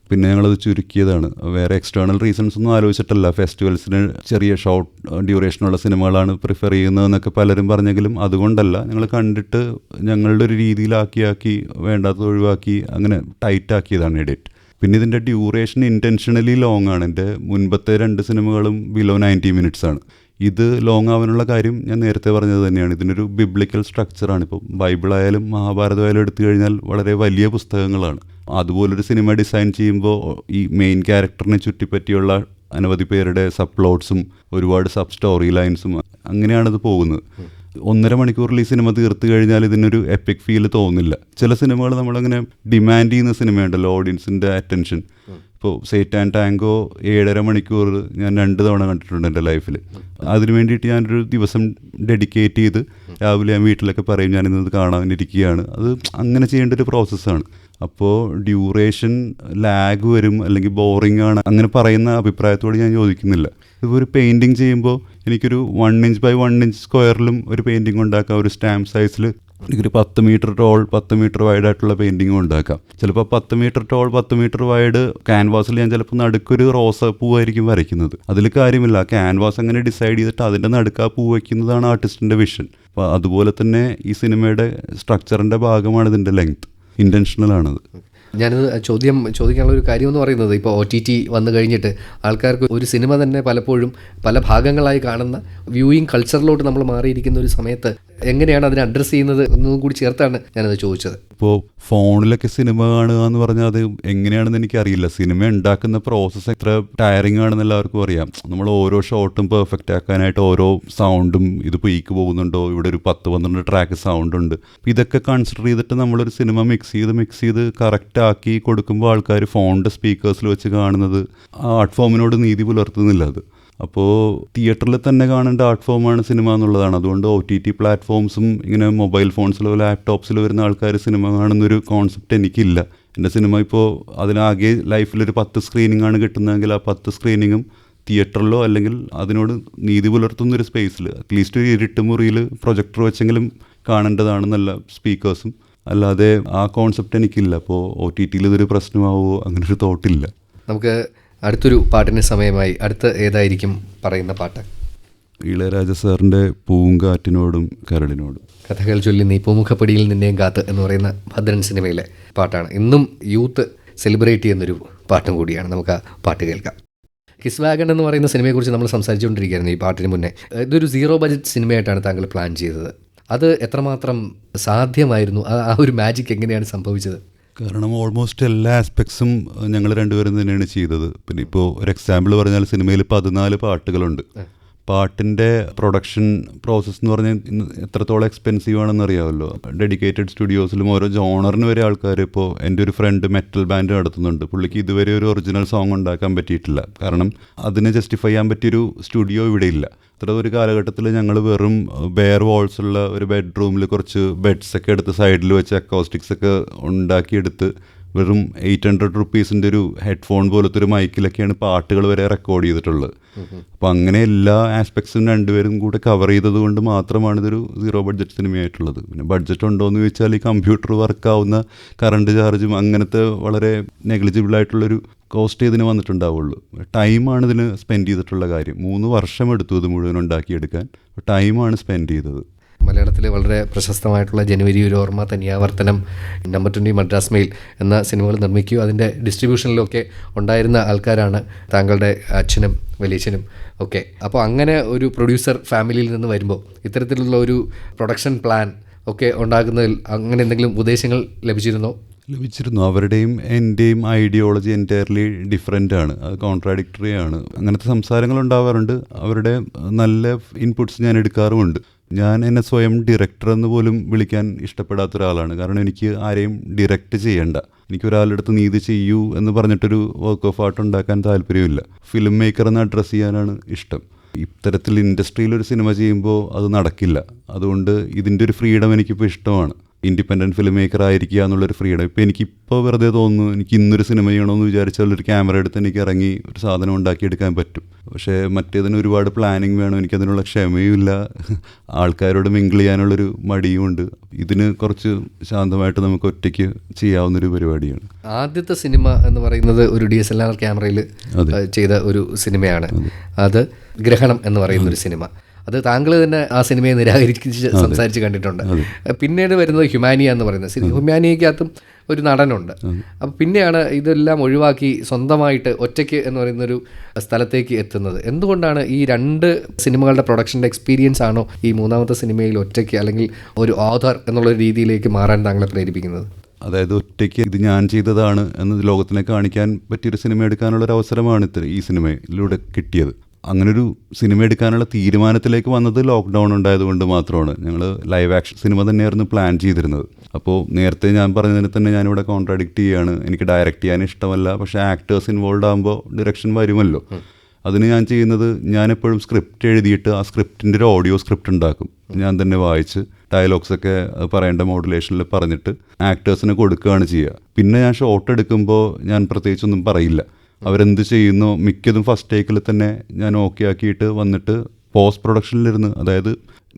പിന്നെ ഞങ്ങളത് ചുരുക്കിയതാണ്. വേറെ എക്സ്റ്റേണൽ റീസൺസ് ഒന്നും ആലോചിച്ചിട്ടല്ല. ഫെസ്റ്റിവൽസിന് ചെറിയ ഷോർട്ട് ഡ്യൂറേഷനുള്ള സിനിമകളാണ് പ്രിഫർ ചെയ്യുന്നതെന്നൊക്കെ പലരും പറഞ്ഞെങ്കിലും അതുകൊണ്ടല്ല. ഞങ്ങൾ കണ്ടിട്ട് ഞങ്ങളുടെ ഒരു രീതിയിലാക്കി വേണ്ടാത്തത് ഒഴിവാക്കി അങ്ങനെ ടൈറ്റാക്കിയതാണ് എഡിറ്റ്. പിന്നെ ഇതിൻ്റെ ഡ്യൂറേഷൻ ഇൻറ്റൻഷനലി ലോങ് ആണ്. എൻ്റെ മുൻപത്തെ 2 സിനിമകളും ബിലോ 90 minutes ആണ്. ഇത് ലോങ് ആവാനുള്ള കാര്യം ഞാൻ നേരത്തെ പറഞ്ഞത് തന്നെയാണ്. ഇതിനൊരു ബിബ്ലിക്കൽ സ്ട്രക്ചറാണ്. ഇപ്പോൾ ബൈബിളായാലും മഹാഭാരതമായാലും എടുത്തു കഴിഞ്ഞാൽ വളരെ വലിയ പുസ്തകങ്ങളാണ്. അതുപോലൊരു സിനിമ ഡിസൈൻ ചെയ്യുമ്പോൾ ഈ മെയിൻ ക്യാരക്ടറിനെ ചുറ്റിപ്പറ്റിയുള്ള അനവധി പേരുടെ സബ് പ്ലോട്ട്സും ഒരുപാട് സബ് സ്റ്റോറി ലൈൻസും അങ്ങനെയാണത് പോകുന്നത്. 1.5 മണിക്കൂറിൽ ഈ സിനിമ തീർത്ത് കഴിഞ്ഞാൽ ഇതിനൊരു എപ്പിക് ഫീൽ തോന്നില്ല. ചില സിനിമകൾ നമ്മളങ്ങനെ ഡിമാൻഡ് ചെയ്യുന്ന സിനിമയുണ്ടല്ലോ, ഓഡിയൻസിൻ്റെ അറ്റൻഷൻ. ഇപ്പോൾ സേറ്റാൻ ടാങ്കോ 7.5 മണിക്കൂർ ഞാൻ 2 തവണ കണ്ടിട്ടുണ്ട് എൻ്റെ ലൈഫിൽ. അതിന് വേണ്ടിയിട്ട് ഞാനൊരു ദിവസം ഡെഡിക്കേറ്റ് ചെയ്ത് രാവിലെ ഞാൻ വീട്ടിലൊക്കെ പറയും ഞാനിന്നത് കാണാനിരിക്കുകയാണ്. അത് അങ്ങനെ ചെയ്യേണ്ട ഒരു പ്രോസസ്സാണ്. അപ്പോൾ ഡ്യൂറേഷൻ ലാഗ് വരും അല്ലെങ്കിൽ ബോറിംഗ് ആണ് അങ്ങനെ പറയുന്ന അഭിപ്രായത്തോട് ഞാൻ യോജിക്കുന്നില്ല. ഇപ്പോൾ ഒരു പെയിൻറ്റിങ് ചെയ്യുമ്പോൾ എനിക്കൊരു 1 ഇഞ്ച് ബൈ 1 ഇഞ്ച് സ്ക്വയറിലും ഒരു പെയിൻറ്റിങ് ഉണ്ടാക്കാം. ഒരു സ്റ്റാമ്പ് സൈസിൽ എനിക്കൊരു 10 മീറ്റർ ടോൾ 10 മീറ്റർ വൈഡായിട്ടുള്ള പെയിൻറ്റിങ്ങും ഉണ്ടാക്കാം. ചിലപ്പോൾ 10 മീറ്റർ ടോൾ 10 മീറ്റർ വൈഡ് ക്യാൻവാസിൽ ഞാൻ ചിലപ്പോൾ നടുക്കൊരു റോസ പൂവായിരിക്കും വരയ്ക്കുന്നത്. അതിൽ കാര്യമില്ല, ക്യാൻവാസ് അങ്ങനെ ഡിസൈഡ് ചെയ്തിട്ട് അതിൻ്റെ നടുക്ക് ആ പൂ വയ്ക്കുന്നതാണ് ആർട്ടിസ്റ്റിൻ്റെ വിഷൻ. അപ്പോൾ അതുപോലെ തന്നെ ഈ സിനിമയുടെ സ്ട്രക്ചറിൻ്റെ ഭാഗമാണ് ഇതിൻ്റെ ലെങ്ത്, ഇൻറ്റൻഷണലാണത്. ഞാനത് ചോദിക്കാനുള്ള ഒരു കാര്യം എന്ന് പറയുന്നത്, ഇപ്പോൾ OTT വന്നു കഴിഞ്ഞിട്ട് ആൾക്കാർക്ക് ഒരു സിനിമ തന്നെ പലപ്പോഴും പല ഭാഗങ്ങളായി കാണുന്ന വ്യൂയിങ് കൾച്ചറിലോട്ട് നമ്മൾ മാറിയിരിക്കുന്ന ഒരു സമയത്ത് എങ്ങനെയാണ് അതിനെ അഡ്രസ്സ് ചെയ്യുന്നത് എന്നതും കൂടി ചേർത്താണ് ഞാനത് ചോദിച്ചത്. ഇപ്പോൾ ഫോണിലൊക്കെ സിനിമ കാണുക എന്ന് പറഞ്ഞാൽ അത് എങ്ങനെയാണെന്ന് എനിക്കറിയില്ല. സിനിമ ഉണ്ടാക്കുന്ന പ്രോസസ്സ് എത്ര ടയറിങ് ആണെന്ന് എല്ലാവർക്കും അറിയാം. നമ്മൾ ഓരോ ഷോട്ടും പെർഫെക്റ്റ് ആക്കാനായിട്ട് ഓരോ സൗണ്ടും ഇത് പീക്ക് പോകുന്നുണ്ടോ, ഇവിടെ ഒരു 10-12 ട്രാക്ക് സൗണ്ട് ഉണ്ട്. ഇതൊക്കെ കൺസിഡർ ചെയ്തിട്ട് നമ്മളൊരു സിനിമ മിക്സ് ചെയ്ത് കറക്റ്റ് ആക്കി കൊടുക്കുമ്പോൾ ആൾക്കാർ ഫോണിൻ്റെ സ്പീക്കേഴ്സിൽ വെച്ച് കാണുന്നത് ആർട്ട് ഫോമിനോട് നീതി പുലർത്തുന്നില്ല. അത് അപ്പോൾ തിയേറ്ററിൽ തന്നെ കാണേണ്ട ആർട്ട് ഫോമാണ് സിനിമ എന്നുള്ളതാണ്. അതുകൊണ്ട് OTT പ്ലാറ്റ്ഫോംസും ഇങ്ങനെ മൊബൈൽ ഫോൺസിലോ ലാപ്ടോപ്സിലോ വരുന്ന ആൾക്കാർ സിനിമ കാണുന്നൊരു കോൺസെപ്റ്റ് എനിക്കില്ല. എൻ്റെ സിനിമ ഇപ്പോൾ അതിനാകെ ലൈഫിലൊരു 10 സ്ക്രീനിങ് ആണ് കിട്ടുന്നതെങ്കിൽ ആ 10 സ്ക്രീനിങ്ങും തിയേറ്ററിലോ അല്ലെങ്കിൽ അതിനോട് നീതി പുലർത്തുന്നൊരു സ്പേസിൽ അറ്റ്ലീസ്റ്റ് ഒരു ഇരുട്ട് മുറിയിൽ പ്രൊജക്ടർ വെച്ചെങ്കിലും കാണേണ്ടതാണ് നല്ല സ്പീക്കേഴ്സും. അല്ലാതെ ആ കോൺസെപ്റ്റ് എനിക്കില്ല. അപ്പോൾ OTTയിൽ ഇതൊരു പ്രശ്നമാവുമോ അങ്ങനൊരു തോട്ടില്ല. നമുക്ക് അടുത്തൊരു പാട്ടിന് സമയമായി. അടുത്ത ഏതായിരിക്കും പറയുന്ന പാട്ട്? ഇളയരാജ സാറിൻ്റെ പൂങ്കാറ്റിനോടും കരളിനോടും. കഥകൾ ചൊല്ലി നീ പൂമുഖപ്പടിയിൽ നിന്നെയും കാത്ത് എന്ന് പറയുന്ന ഭദ്രൻ സിനിമയിലെ പാട്ടാണ്. ഇന്നും യൂത്ത് സെലിബ്രേറ്റ് ചെയ്യുന്നൊരു പാട്ടും കൂടിയാണ്. നമുക്ക് ആ പാട്ട് കേൾക്കാം. കിസ് വാഗൺ എന്ന് പറയുന്ന സിനിമയെക്കുറിച്ച് നമ്മൾ സംസാരിച്ചുകൊണ്ടിരിക്കുകയായിരുന്നു ഈ പാട്ടിന് മുന്നേ. ഇതൊരു 0 ബജറ്റ് സിനിമയായിട്ടാണ് താങ്കൾ പ്ലാൻ ചെയ്തത്. അത് എത്രമാത്രം സാധ്യമായിരുന്നു? ആ ഒരു മാജിക് എങ്ങനെയാണ് സംഭവിച്ചത്? കാരണം ഓൾമോസ്റ്റ് എല്ലാ ആസ്പെക്ട്സും ഞങ്ങൾ രണ്ടുപേരും തന്നെയാണ് ചെയ്തത്. പിന്നെ ഇപ്പോൾ ഒരു എക്സാമ്പിൾ പറഞ്ഞാൽ സിനിമയിൽ 14 പാട്ടുകളുണ്ട്. പാട്ടിൻ്റെ പ്രൊഡക്ഷൻ പ്രോസസ്സ് എന്ന് പറഞ്ഞാൽ എത്രത്തോളം എക്സ്പെൻസീവ് ആണെന്ന് അറിയാമല്ലോ. ഡെഡിക്കേറ്റഡ് സ്റ്റുഡിയോസിലും ഓരോ ജോണറിന് വരെ ആൾക്കാർ, ഇപ്പോൾ എൻ്റെ ഒരു ഫ്രണ്ട് മെറ്റൽ ബാൻഡ് നടത്തുന്നുണ്ട്. പുള്ളിക്ക് ഇതുവരെ ഒരു ഒറിജിനൽ സോങ് ഉണ്ടാക്കാൻ പറ്റിയിട്ടില്ല. കാരണം അതിനെ ജസ്റ്റിഫൈ ചെയ്യാൻ പറ്റിയൊരു സ്റ്റുഡിയോ ഇവിടെ ഇല്ല. അത്ര ഒരു കാലഘട്ടത്തിൽ ഞങ്ങൾ വെറും ബെയർ വാൾസുള്ള ഒരു ബെഡ്റൂമിൽ കുറച്ച് ബെഡ്സൊക്കെ എടുത്ത് സൈഡിൽ വെച്ച് അക്കോസ്റ്റിക്സ് ഒക്കെ ഉണ്ടാക്കിയെടുത്ത് വെറും 800 റുപ്പീസിൻ്റെ ഒരു ഹെഡ്ഫോൺ പോലത്തെ ഒരു മൈക്കിലൊക്കെയാണ് പാട്ടുകൾ വരെ റെക്കോർഡ് ചെയ്തിട്ടുള്ളത്. അപ്പോൾ അങ്ങനെ എല്ലാ ആസ്പെക്ട്സും രണ്ടുപേരും കൂടെ കവർ ചെയ്തത് കൊണ്ട് മാത്രമാണ് ഇതൊരു 0 ബഡ്ജറ്റ് സിനിമയായിട്ടുള്ളത്. പിന്നെ ബഡ്ജറ്റ് ഉണ്ടോ എന്ന് ചോദിച്ചാൽ ഈ കമ്പ്യൂട്ടർ വർക്കാവുന്ന കറണ്ട് ചാർജും അങ്ങനത്തെ വളരെ നെഗ്ലിജിബിളായിട്ടുള്ളൊരു കോസ്റ്റ് ഇതിന് വന്നിട്ടുണ്ടാവുള്ളൂ. ടൈമാണ് ഇതിന് സ്പെൻഡ് ചെയ്തിട്ടുള്ള കാര്യം. 3 വർഷം എടുത്തു ഇത് മുഴുവൻ ഉണ്ടാക്കിയെടുക്കാൻ. ടൈമാണ് സ്പെൻഡ് ചെയ്തത്. മലയാളത്തിൽ വളരെ പ്രശസ്തമായിട്ടുള്ള ജനുവരി ഒരു ഓർമ്മ, തനിയാവർത്തനം, നമ്പർ 20, മദ്രാസ് മെയിൽ എന്ന സിനിമകൾ നിർമ്മിക്കുകയും അതിൻ്റെ ഡിസ്ട്രിബ്യൂഷനിലൊക്കെ ഉണ്ടായിരുന്ന ആൾക്കാരാണ് താങ്കളുടെ അച്ഛനും വലിയച്ഛനും ഒക്കെ. അപ്പോൾ അങ്ങനെ ഒരു പ്രൊഡ്യൂസർ ഫാമിലിയിൽ നിന്ന് വരുമ്പോൾ ഇത്തരത്തിലുള്ള ഒരു പ്രൊഡക്ഷൻ പ്ലാൻ ഒക്കെ ഉണ്ടാക്കുന്നതിൽ അങ്ങനെ എന്തെങ്കിലും ഉപദേശങ്ങൾ ലഭിച്ചിരുന്നു? അവരുടെയും എൻ്റെയും ഐഡിയോളജി എൻറ്റയർലി ഡിഫറെൻ്റ് ആണ്. അത് കോൺട്രാഡിക്ടറി ആണ്. അങ്ങനത്തെ സംസാരങ്ങൾ ഉണ്ടാവാറുണ്ട്. അവരുടെ നല്ല ഇൻപുട്സ് ഞാൻ എടുക്കാറുമുണ്ട്. ഞാൻ എന്നെ സ്വയം ഡയറക്ടർ എന്ന് പോലും വിളിക്കാൻ ഇഷ്ടപ്പെടാത്ത ഒരാളാണ്. കാരണം എനിക്ക് ആരെയും ഡയറക്റ്റ് ചെയ്യണ്ട. എനിക്കൊരാളുടെ അടുത്ത് നീതി ചെയ്യൂ എന്ന് പറഞ്ഞിട്ടൊരു വർക്ക് ഓഫ് ആർട്ട് ഉണ്ടാക്കാൻ താല്പര്യമില്ല. ഫിലിം മേക്കർ എന്ന് അഡ്രസ്സ് ചെയ്യാനാണ് ഇഷ്ടം. ഇത്തരത്തിൽ ഇൻഡസ്ട്രിയിലൊരു സിനിമ ചെയ്യുമ്പോൾ അത് നടക്കില്ല. അതുകൊണ്ട് ഇതിൻ്റെ ഒരു ഫ്രീഡം എനിക്കിപ്പോൾ ഇഷ്ടമാണ്. ഇൻഡിപെൻഡൻറ്റ് ഫിലിം മേക്കർ ആയിരിക്കുക എന്നുള്ളൊരു ഫ്രീഡം. ഇപ്പോൾ എനിക്കിപ്പോൾ വെറുതെ തോന്നുന്നു എനിക്ക് ഇന്നൊരു സിനിമ ചെയ്യണമെന്ന് വിചാരിച്ചാൽ ഒരു ക്യാമറ എടുത്ത് എനിക്ക് ഇറങ്ങി ഒരു സാധനം ഉണ്ടാക്കിയെടുക്കാൻ പറ്റും. പക്ഷേ മറ്റേതിന് ഒരുപാട് പ്ലാനിങ് വേണം. എനിക്കതിനുള്ള ക്ഷമയുമില്ല. ആൾക്കാരോട് മിങ്കിൾ ചെയ്യാനുള്ളൊരു മടിയുമുണ്ട്. ഇതിന് കുറച്ച് ശാന്തമായിട്ട് നമുക്ക് ഒറ്റയ്ക്ക് ചെയ്യാവുന്നൊരു പരിപാടിയാണ്. ആദ്യത്തെ സിനിമ എന്ന് പറയുന്നത് ഒരു DSLR ക്യാമറയിൽ ചെയ്ത ഒരു സിനിമയാണ്. അത് ഗ്രഹണം എന്ന് പറയുന്നൊരു സിനിമ. അത് താങ്കൾ തന്നെ ആ സിനിമയെ നിരാകരിച്ച് സംസാരിച്ച് കണ്ടിട്ടുണ്ട്. പിന്നീട് വരുന്നത് ഹ്യൂമാനിയ എന്ന് പറയുന്നത് സിനിമ. ഹ്യൂമാനിയക്കകത്തും ഒരു നടനുണ്ട്. അപ്പോൾ പിന്നെയാണ് ഇതെല്ലാം ഒഴിവാക്കി സ്വന്തമായിട്ട് ഒറ്റയ്ക്ക് എന്ന് പറയുന്നൊരു സ്ഥലത്തേക്ക് എത്തുന്നത്. എന്തുകൊണ്ടാണ് ഈ 2 സിനിമകളുടെ പ്രൊഡക്ഷൻ്റെ എക്സ്പീരിയൻസ് ആണോ ഈ 3ാമത്തെ സിനിമയിൽ ഒറ്റയ്ക്ക് അല്ലെങ്കിൽ ഒരു ഓഥർ എന്നുള്ള രീതിയിലേക്ക് മാറാൻ താങ്കളെ പ്രേരിപ്പിക്കുന്നത്? അതായത് ഒറ്റയ്ക്ക് ഇത് ഞാൻ ചെയ്തതാണ് എന്ന് ലോകത്തിനെ കാണിക്കാൻ പറ്റിയൊരു സിനിമ എടുക്കാനുള്ളൊരു അവസരമാണ് ഈ സിനിമയിലൂടെ കിട്ടിയത്. അങ്ങനൊരു സിനിമ എടുക്കാനുള്ള തീരുമാനത്തിലേക്ക് വന്നത് ലോക്ക്ഡൗൺ ഉണ്ടായതുകൊണ്ട് മാത്രമാണ്. ഞങ്ങൾ ലൈവ് ആക്ഷൻ സിനിമ തന്നെയായിരുന്നു പ്ലാൻ ചെയ്തിരുന്നത്. അപ്പോൾ നേരത്തെ ഞാൻ പറഞ്ഞതിന് തന്നെ ഞാനിവിടെ കോൺട്രാഡിക്റ്റ് ചെയ്യുകയാണ്. എനിക്ക് ഡയറക്റ്റ് ചെയ്യാൻ ഇഷ്ടമല്ല, പക്ഷേ ആക്ടേഴ്സ് ഇൻവോൾവ് ആകുമ്പോൾ ഡിറക്ഷൻ വരുമല്ലോ. അതിന് ഞാൻ ചെയ്യുന്നത്, ഞാനെപ്പോഴും സ്ക്രിപ്റ്റ് എഴുതിയിട്ട് ആ സ്ക്രിപ്റ്റിൻ്റെ ഒരു ഓഡിയോ സ്ക്രിപ്റ്റ് ഉണ്ടാക്കും. ഞാൻ തന്നെ വായിച്ച് ഡയലോഗ്സൊക്കെ പറയേണ്ട മോഡുലേഷനിൽ പറഞ്ഞിട്ട് ആക്ടേഴ്സിന് കൊടുക്കുകയാണ് ചെയ്യുക. പിന്നെ ഞാൻ ഷോട്ട് എടുക്കുമ്പോൾ ഞാൻ പ്രത്യേകിച്ചൊന്നും പറയില്ല. അവരെന്ത് ചെയ്യുന്നു മിക്കതും ഫസ്റ്റ് ടേക്കിൽ തന്നെ ഞാൻ ഓക്കെ ആക്കിയിട്ട് വന്നിട്ട് പോസ്റ്റ് പ്രൊഡക്ഷനിലിരുന്ന്, അതായത്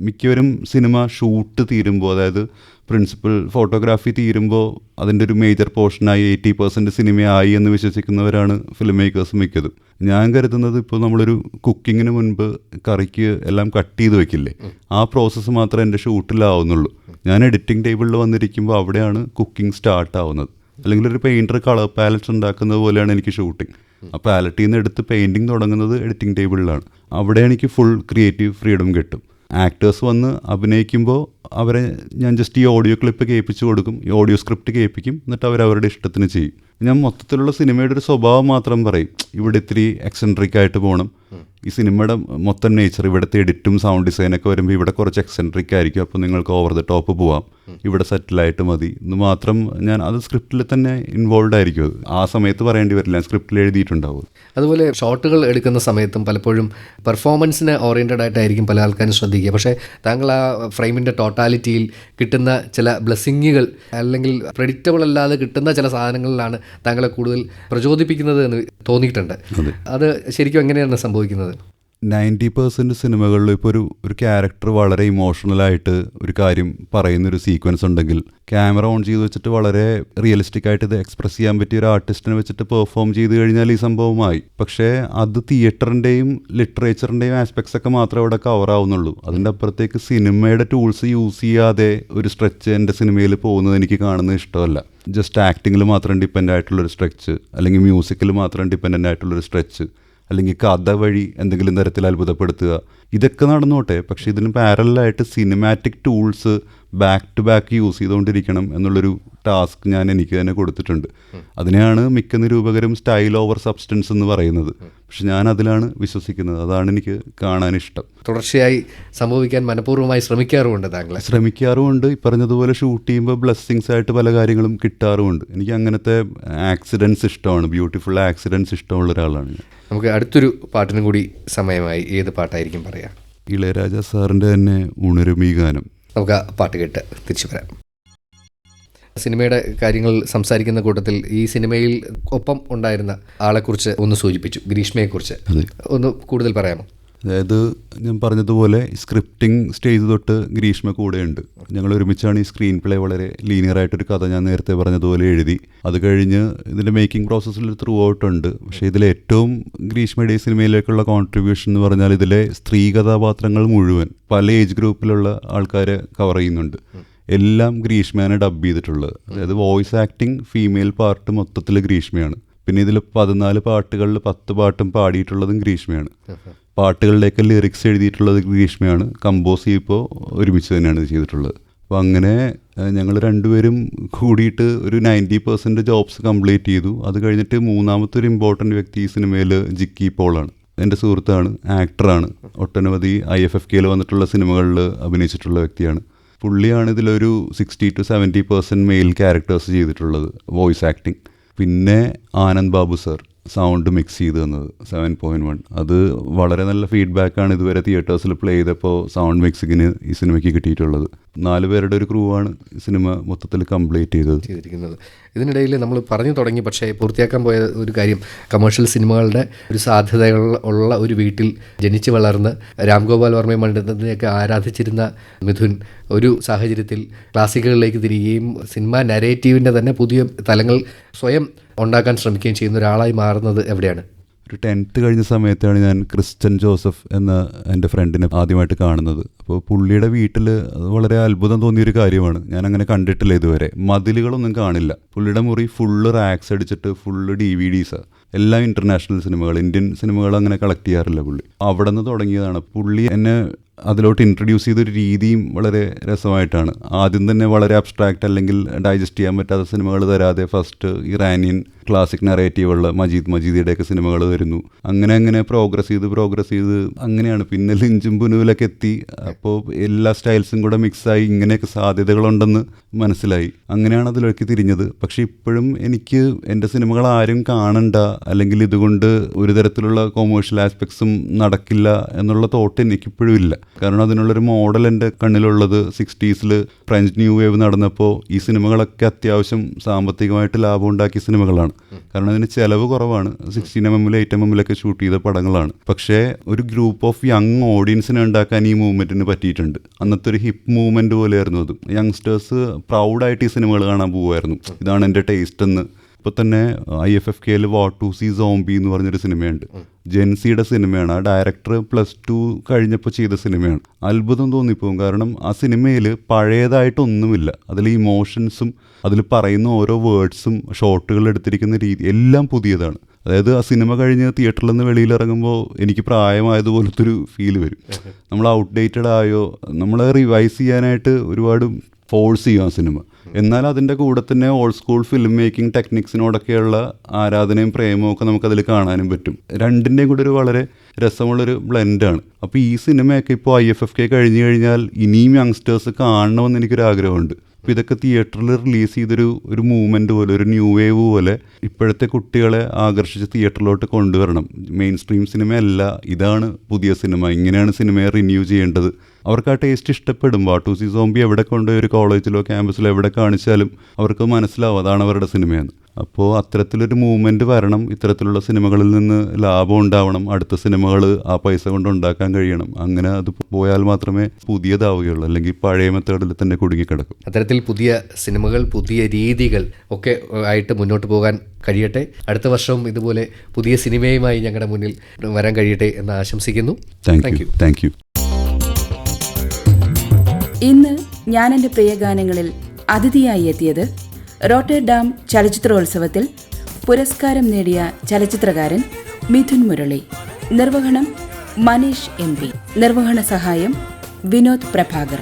മിക്കവരും സിനിമ ഷൂട്ട് തീരുമ്പോൾ, അതായത് പ്രിൻസിപ്പൽ ഫോട്ടോഗ്രാഫി തീരുമ്പോൾ അതിൻ്റെ ഒരു മേജർ പോർഷനായി 80% സിനിമയായി എന്ന് വിശ്വസിക്കുന്നവരാണ് ഫിലിം മേക്കേഴ്സ് മിക്കതും. ഞാൻ കരുതുന്നത്, ഇപ്പോൾ നമ്മളൊരു കുക്കിങ്ങിന് മുൻപ് കറിക്ക് എല്ലാം കട്ട് ചെയ്ത് വെക്കില്ലേ, ആ പ്രോസസ്സ് മാത്രമേ എൻ്റെ ഷൂട്ടിലാവുന്നുള്ളൂ. ഞാൻ എഡിറ്റിംഗ് ടേബിളിൽ വന്നിരിക്കുമ്പോൾ അവിടെയാണ് കുക്കിംഗ് സ്റ്റാർട്ട് ആവുന്നത്. അല്ലെങ്കിൽ ഒരു പെയിൻറ്റർ കളർ പാലറ്റ്സ് ഉണ്ടാക്കുന്നത് പോലെയാണ് എനിക്ക് ഷൂട്ടിങ്. ആ പാലറ്റിൽ നിന്ന് എടുത്ത് പെയിൻറ്റിങ് തുടങ്ങുന്നത് എഡിറ്റിംഗ് ടേബിളിലാണ്. അവിടെ എനിക്ക് ഫുൾ ക്രിയേറ്റീവ് ഫ്രീഡം കിട്ടും. ആക്ടേഴ്സ് വന്ന് അഭിനയിക്കുമ്പോൾ അവരെ ഞാൻ ജസ്റ്റ് ഈ ഓഡിയോ ക്ലിപ്പ് കേൾപ്പിച്ച് കൊടുക്കും, ഈ ഓഡിയോ സ്ക്രിപ്റ്റ് കേൾപ്പിക്കും, എന്നിട്ട് അവരവരുടെ ഇഷ്ടത്തിന് ചെയ്യും. ഞാൻ മൊത്തത്തിലുള്ള സിനിമയുടെ ഒരു സ്വഭാവം മാത്രം പറയും. ഇവിടെ ഇത്തിരി എക്സെൻട്രിക് ആയിട്ട് പോകണം, ഈ സിനിമയുടെ മൊത്തം നേച്ചർ, ഇവിടുത്തെ എഡിറ്റും സൗണ്ട് ഡിസൈനൊക്കെ വരുമ്പോൾ ഇവിടെ കുറച്ച് എക്സെൻട്രിക് ആയിരിക്കും, അപ്പോൾ നിങ്ങൾക്ക് ഓവർ ദ ടോപ്പ് പോവാം, ഇവിടെ സെറ്റിലായിട്ട് മതി എന്ന് മാത്രം. ഞാൻ അത് സ്ക്രിപ്റ്റിൽ തന്നെ ഇൻവോൾവ് ആയിരിക്കും. അത് ആ സമയത്ത് പറയേണ്ടി വരില്ല, ഞാൻ സ്ക്രിപ്റ്റിൽ എഴുതിയിട്ടുണ്ടാവും. അതുപോലെ ഷോട്ടുകൾ എടുക്കുന്ന സമയത്തും പലപ്പോഴും പെർഫോമൻസിന് ഓറിയൻറ്റഡ് ആയിട്ടായിരിക്കും പല ആൾക്കാരും ശ്രദ്ധിക്കുക. പക്ഷേ താങ്കൾ ആ ഫ്രെയിമിൻ്റെ ടോട്ടാലിറ്റിയിൽ കിട്ടുന്ന ചില ബ്ലെസ്സിങ്ങുകൾ അല്ലെങ്കിൽ പ്രെഡിക്റ്റബിൾ അല്ലാതെ കിട്ടുന്ന ചില സാധനങ്ങളിലാണ് താങ്കളെ കൂടുതൽ പ്രചോദിപ്പിക്കുന്നത് എന്ന് തോന്നിയിട്ടുണ്ട്. അത് ശരിക്കും എങ്ങനെയാണ് സംഭവിക്കുന്നത്? 90% സിനിമകളിൽ ഇപ്പോൾ ഒരു ക്യാരക്ടർ വളരെ ഇമോഷണലായിട്ട് ഒരു കാര്യം പറയുന്നൊരു സീക്വൻസ് ഉണ്ടെങ്കിൽ ക്യാമറ ഓൺ ചെയ്ത് വെച്ചിട്ട് വളരെ റിയലിസ്റ്റിക് ആയിട്ട് ഇത് എക്സ്പ്രസ് ചെയ്യാൻ പറ്റിയ ഒരു ആർട്ടിസ്റ്റിനെ വെച്ചിട്ട് പെർഫോം ചെയ്ത് കഴിഞ്ഞാൽ ഈ സംഭവമായി. പക്ഷേ അത് തിയേറ്ററിൻ്റെയും ലിറ്ററേച്ചറിൻ്റെയും ആസ്പെക്ട്സ് ഒക്കെ മാത്രമേ അവിടെ കവർ ആവുന്നുള്ളൂ. അതിൻ്റെ അപ്പുറത്തേക്ക് സിനിമയുടെ ടൂൾസ് യൂസ് ചെയ്യാതെ ഒരു സ്ട്രെച്ച് എൻ്റെ സിനിമയിൽ പോകുന്നത് എനിക്ക് കാണുന്നത് ഇഷ്ടമല്ല. ജസ്റ്റ് ആക്ടിങ്ങിൽ മാത്രം ഡിപ്പെൻഡ് ആയിട്ടുള്ളൊരു സ്ട്രെച്ച്, അല്ലെങ്കിൽ മ്യൂസിക്കിൽ മാത്രം ഡിപ്പെൻഡൻ്റ് ആയിട്ടുള്ളൊരു സ്ട്രെച്ച്, അല്ലെങ്കിൽ കഥ വഴി എന്തെങ്കിലും തരത്തിൽ അത്ഭുതപ്പെടുത്തുക, ഇതൊക്കെ നടന്നോട്ടെ. പക്ഷേ ഇതിന് പാരലായിട്ട് cinematic tools back to back use ചെയ്തുകൊണ്ടിരിക്കണം എന്നുള്ളൊരു ടാസ്ക് ഞാൻ എനിക്ക് തന്നെ കൊടുത്തിട്ടുണ്ട്. അതിനെയാണ് മിക്ക നിരൂപകരും സ്റ്റൈൽ ഓവർ സബ്സ്റ്റൻസ് എന്ന് പറയുന്നത്. പക്ഷെ ഞാൻ അതിലാണ് വിശ്വസിക്കുന്നത്. അതാണ് എനിക്ക് കാണാനിഷ്ടം. തുടർച്ചയായി സംഭവിക്കാൻ മനഃപൂർവ്വമായി ശ്രമിക്കാറുമുണ്ട് താങ്കൾ? ശ്രമിക്കാറുമുണ്ട്. ഈ പറഞ്ഞതുപോലെ ഷൂട്ട് ചെയ്യുമ്പോൾ ബ്ലെസ്സിങ്സ് ആയിട്ട് പല കാര്യങ്ങളും കിട്ടാറുമുണ്ട്. എനിക്ക് അങ്ങനത്തെ ആക്സിഡൻസ് ഇഷ്ടമാണ്, ബ്യൂട്ടിഫുൾ ആക്സിഡൻസ് ഇഷ്ടമുള്ള ഒരാളാണ് ഞാൻ. നമുക്ക് അടുത്തൊരു പാട്ടിനും കൂടി സമയമായി. ഏത് പാട്ടായിരിക്കും പറയാം? ഇളയരാജ സാറിൻ്റെ തന്നെ ഉണരുമീ ഗാനം. നമുക്ക് ആ പാട്ട് കേട്ട് തിരിച്ചു വരാം. സിനിമയുടെ കാര്യങ്ങൾ സംസാരിക്കുന്ന കൂട്ടത്തിൽ ഈ സിനിമയിൽ ഒപ്പം ഉണ്ടായിരുന്ന ആളെക്കുറിച്ച് ഒന്ന് സൂചിപ്പിച്ചു, ഗ്രീഷ്മയെക്കുറിച്ച് ഒന്ന് കൂടുതൽ പറയാമോ? അതായത് ഞാൻ പറഞ്ഞതുപോലെ സ്ക്രിപ്റ്റിംഗ് സ്റ്റേജ് തൊട്ട് ഗ്രീഷ്മ കൂടെയുണ്ട്. ഞങ്ങൾ ഒരുമിച്ചാണ് ഈ സ്ക്രീൻ പ്ലേ വളരെ ലീനിയറായിട്ടൊരു കഥ ഞാൻ നേരത്തെ പറഞ്ഞതുപോലെ എഴുതി. അത് കഴിഞ്ഞ് ഇതിൻ്റെ മേക്കിംഗ് പ്രോസസ്സിൽ ത്രൂ ഔട്ട് ഉണ്ട്. പക്ഷേ ഇതിലെ ഏറ്റവും ഗ്രീഷ്മയുടെ ഈ സിനിമയിലേക്കുള്ള കോൺട്രിബ്യൂഷൻ എന്ന് പറഞ്ഞാൽ ഇതിലെ സ്ത്രീ കഥാപാത്രങ്ങൾ മുഴുവൻ പല ഏജ് ഗ്രൂപ്പിലുള്ള ആൾക്കാരെ കവർ ചെയ്യുന്നുണ്ട്. എല്ലാം ഗ്രീഷ്മയാണ് ഡബ് ചെയ്തിട്ടുള്ളത്. അതായത് വോയിസ് ആക്ടിങ് ഫീമെയിൽ പാർട്ട് മൊത്തത്തിൽ ഗ്രീഷ്മയാണ്. പിന്നെ ഇതിൽ 14 പാട്ടുകളിൽ 10 പാട്ടും പാടിയിട്ടുള്ളതും ഗ്രീഷ്മയാണ്. പാട്ടുകളിലേക്ക് ലിറിക്സ് എഴുതിയിട്ടുള്ളത് ഗ്രീഷ്മയാണ്. കമ്പോസ് ചെയ്യുമ്പോൾ ഒരുമിച്ച് തന്നെയാണ് ഇത് ചെയ്തിട്ടുള്ളത്. അപ്പോൾ അങ്ങനെ ഞങ്ങൾ രണ്ടുപേരും കൂടിയിട്ട് ഒരു 90% ജോബ്സ് കംപ്ലീറ്റ് ചെയ്തു. അത് കഴിഞ്ഞിട്ട് മൂന്നാമത്തെ ഒരു ഇമ്പോർട്ടൻറ്റ് വ്യക്തി ഈ സിനിമയിൽ ജിക്കി പോളാണ്. എൻ്റെ സുഹൃത്താണ്, ആക്ടറാണ്. ഒട്ടനവധി IFFKയിൽ വന്നിട്ടുള്ള സിനിമകളിൽ അഭിനയിച്ചിട്ടുള്ള വ്യക്തിയാണ്. പുള്ളിയാണ് ഇതിലൊരു 60 to 70% മെയിൽ ക്യാരക്ടേഴ്സ് ചെയ്തിട്ടുള്ളത്, വോയിസ് ആക്ടിങ്. പിന്നെ Anand Babu sir sound mix ചെയ്ത് തന്നത് 7.1. അത് വളരെ നല്ല ഫീഡ്ബാക്കാണ് ഇതുവരെ തിയേറ്റേഴ്സിൽ പ്ലേ ചെയ്തപ്പോൾ സൗണ്ട് മിക്സിങ്ങിന് ഈ സിനിമയ്ക്ക് കിട്ടിയിട്ടുള്ളത്. 4 പേരുടെ ഒരു ക്രൂ ആണ് സിനിമ മൊത്തത്തിൽ കംപ്ലീറ്റ് ചെയ്തിരിക്കുന്നത്. ഇതിനിടയിൽ നമ്മൾ പറഞ്ഞു തുടങ്ങി, പക്ഷേ പൂർത്തിയാക്കാൻ പോയ ഒരു കാര്യം, കമേഴ്ഷ്യൽ സിനിമകളുടെ ഒരു സാധ്യതകൾ ഉള്ള ഒരു വീട്ടിൽ ജനിച്ചു വളർന്ന് രാം ഗോപാൽ വർമ്മയും മണ്ഡലത്തിനെയൊക്കെ ആരാധിച്ചിരുന്ന മിഥുൻ ഒരു സാഹചര്യത്തിൽ ക്ലാസിക്കുകളിലേക്ക് തിരികുകയും സിനിമ നരേറ്റീവിൻ്റെ തന്നെ പുതിയ തലങ്ങൾ സ്വയം ഉണ്ടാക്കാൻ ശ്രമിക്കുകയും ചെയ്യുന്ന ഒരാളായി മാറുന്നത് എവിടെയാണ്? ഒരു 10th കഴിഞ്ഞ സമയത്താണ് ഞാൻ ക്രിസ്റ്റ്യൻ ജോസഫ് എന്ന എൻ്റെ ഫ്രണ്ടിനെ ആദ്യമായിട്ട് കാണുന്നത്. അപ്പോൾ പുള്ളിയുടെ വീട്ടിൽ വളരെ അത്ഭുതം തോന്നിയൊരു കാര്യമാണ്. ഞാൻ അങ്ങനെ കണ്ടിട്ടില്ല ഇതുവരെ. മതിലുകളൊന്നും കാണില്ല. പുള്ളിയുടെ മുറി ഫുള്ള് റാക്സ് അടിച്ചിട്ട് ഫുള്ള് DVDs. എല്ലാം ഇൻ്റർനാഷണൽ സിനിമകൾ, ഇന്ത്യൻ സിനിമകൾ അങ്ങനെ കളക്ട് ചെയ്യാറില്ല പുള്ളി. അവിടെ നിന്ന് തുടങ്ങിയതാണ്. പുള്ളി എന്നെ അതിലോട്ട് ഇൻട്രൊഡ്യൂസ് ചെയ്തൊരു രീതിയും വളരെ രസമായിട്ടാണ്. ആദ്യം തന്നെ വളരെ അബ്സ്ട്രാക്റ്റ് അല്ലെങ്കിൽ ഡൈജസ്റ്റ് ചെയ്യാൻ പറ്റാത്ത സിനിമകൾ തരാതെ ഫസ്റ്റ് ഇറാനിയൻ ക്ലാസിക് നറേറ്റീവുള്ള മജീദിയുടെയൊക്കെ സിനിമകൾ വരുന്നു. അങ്ങനെ പ്രോഗ്രസ് ചെയ്ത് അങ്ങനെയാണ് പിന്നെ ലിഞ്ചും പുനുവിലൊക്കെ എത്തി. അപ്പോൾ എല്ലാ സ്റ്റൈൽസും കൂടെ മിക്സായി ഇങ്ങനെയൊക്കെ സാധ്യതകളുണ്ടെന്ന് മനസ്സിലായി. അങ്ങനെയാണ് അതിലേക്ക് തിരിഞ്ഞത്. പക്ഷെ ഇപ്പോഴും എനിക്ക് എൻ്റെ സിനിമകൾ ആരും കാണണ്ട, അല്ലെങ്കിൽ ഇതുകൊണ്ട് ഒരു തരത്തിലുള്ള കൊമേഴ്ഷ്യൽ ആസ്പെക്ട്സും നടക്കില്ല എന്നുള്ള തോട്ട് എനിക്കിപ്പോഴും ഇല്ല. കാരണം അതിനുള്ളൊരു മോഡൽ എൻ്റെ കണ്ണിലുള്ളത് 60s ഫ്രഞ്ച് ന്യൂ വേവ് നടന്നപ്പോൾ ഈ സിനിമകളൊക്കെ അത്യാവശ്യം സാമ്പത്തികമായിട്ട് ലാഭം ഉണ്ടാക്കിയ സിനിമകളാണ്. കാരണം അതിന് ചിലവ് കുറവാണ്. 16mm 8mm ഷൂട്ട് ചെയ്ത പടങ്ങളാണ്. പക്ഷേ ഒരു ഗ്രൂപ്പ് ഓഫ് യങ് ഓഡിയൻസിനെ ഉണ്ടാക്കാൻ ഈ മൂവ്മെൻറ്റിന് പറ്റിയിട്ടുണ്ട്. അന്നത്തെ ഒരു ഹിപ്പ് മൂവ്മെൻറ്റ് പോലെയായിരുന്നു അത്. യങ്സ്റ്റേഴ്സ് പ്രൗഡായിട്ട് ഈ സിനിമകൾ കാണാൻ പോകുമായിരുന്നു. ഇതാണ് എൻ്റെ ടേസ്റ്റ് എന്ന്. ഇപ്പോൾ തന്നെ IFFKയിൽ വാട്ട് ടു സീ സോംബി എന്ന് പറഞ്ഞൊരു സിനിമയുണ്ട്. ജെൻസിയുടെ സിനിമയാണ്. ആ ഡയറക്ടർ +2 കഴിഞ്ഞപ്പോൾ ചെയ്ത സിനിമയാണ്. അത്ഭുതം തോന്നിപ്പോകും. കാരണം ആ സിനിമയിൽ പഴയതായിട്ടൊന്നുമില്ല. അതിൽ ഇമോഷൻസും അതിൽ പറയുന്ന ഓരോ വേർഡ്സും ഷോട്ടുകൾ എടുത്തിരിക്കുന്ന രീതി എല്ലാം പുതിയതാണ്. അതായത് ആ സിനിമ കഴിഞ്ഞ് തിയേറ്ററിൽ നിന്ന് വെളിയിലിറങ്ങുമ്പോൾ എനിക്ക് പ്രായമായതുപോലത്തെ ഒരു ഫീൽ വരും. നമ്മൾ ഔട്ട്ഡേറ്റഡ് ആയോ, നമ്മളെ റിവൈസ് ചെയ്യാനായിട്ട് ഒരുപാട് ഫോഴ്സ് ചെയ്യും ആ സിനിമ. എന്നാൽ അതിൻ്റെ കൂടെ തന്നെ ഓൾഡ് സ്കൂൾ ഫിലിം മേക്കിംഗ് ടെക്നിക്സിനോടൊക്കെയുള്ള ആരാധനയും പ്രേമവും ഒക്കെ നമുക്കതിൽ കാണാനും പറ്റും. രണ്ടിൻ്റെയും കൂടെ ഒരു വളരെ രസമുള്ളൊരു ബ്ലെൻഡാണ്. അപ്പോൾ ഈ സിനിമയൊക്കെ ഇപ്പോൾ IFFK കഴിഞ്ഞ് കഴിഞ്ഞാൽ ഇനിയും യങ്സ്റ്റേഴ്സ് കാണണമെന്ന് എനിക്കൊരാഗ്രഹമുണ്ട്. അപ്പോൾ ഇതൊക്കെ തിയേറ്ററിൽ റിലീസ് ചെയ്തൊരു മൂവ്മെൻറ്റ് പോലെ, ഒരു ന്യൂ വേവ് പോലെ ഇപ്പോഴത്തെ കുട്ടികളെ ആകർഷിച്ച് തിയേറ്ററിലോട്ട് കൊണ്ടുവരണം. മെയിൻ സ്ട്രീം സിനിമയല്ല, ഇതാണ് പുതിയ സിനിമ, ഇങ്ങനെയാണ് സിനിമയെ റിന്യൂ ചെയ്യേണ്ടത്. അവർക്ക് ആ ടേസ്റ്റ് ഇഷ്ടപ്പെടും. വാട്ട് ടു സീ സോംബി എവിടെ കൊണ്ടുപോയി ഒരു കോളേജിലോ ക്യാമ്പസിലോ എവിടെ കാണിച്ചാലും അവർക്ക് മനസ്സിലാവും അതാണ് അവരുടെ സിനിമയെന്ന്. അപ്പോൾ അത്തരത്തിലൊരു മൂവ്മെൻറ്റ് വരണം. ഇത്തരത്തിലുള്ള സിനിമകളിൽ നിന്ന് ലാഭം ഉണ്ടാവണം. അടുത്ത സിനിമകൾ ആ പൈസ കൊണ്ട് ഉണ്ടാക്കാൻ കഴിയണം. അങ്ങനെ അത് പോയാൽ മാത്രമേ പുതിയതാവുകയുള്ളൂ. അല്ലെങ്കിൽ പഴയ മെത്തേഡിൽ തന്നെ കുടുങ്ങിക്കിടക്കും. അത്തരത്തിൽ പുതിയ സിനിമകൾ, പുതിയ രീതികൾ ഒക്കെ ആയിട്ട് മുന്നോട്ട് പോകാൻ കഴിയട്ടെ. അടുത്ത വർഷവും ഇതുപോലെ പുതിയ സിനിമയുമായി ഞങ്ങളുടെ മുന്നിൽ വരാൻ കഴിയട്ടെ എന്ന് ആശംസിക്കുന്നു. Thank you. ഇന്ന് ഞാൻ എൻ്റെ പ്രിയഗാനങ്ങളിൽ അതിഥിയായി എത്തിയത് റോട്ടർഡാം ചലച്ചിത്രോത്സവത്തിൽ പുരസ്കാരം നേടിയ ചലച്ചിത്രകാരൻ മിഥുൻ മുരളി. നിർവഹണം മനീഷ് MP. നിർവഹണ സഹായം വിനോദ് പ്രഭാകർ.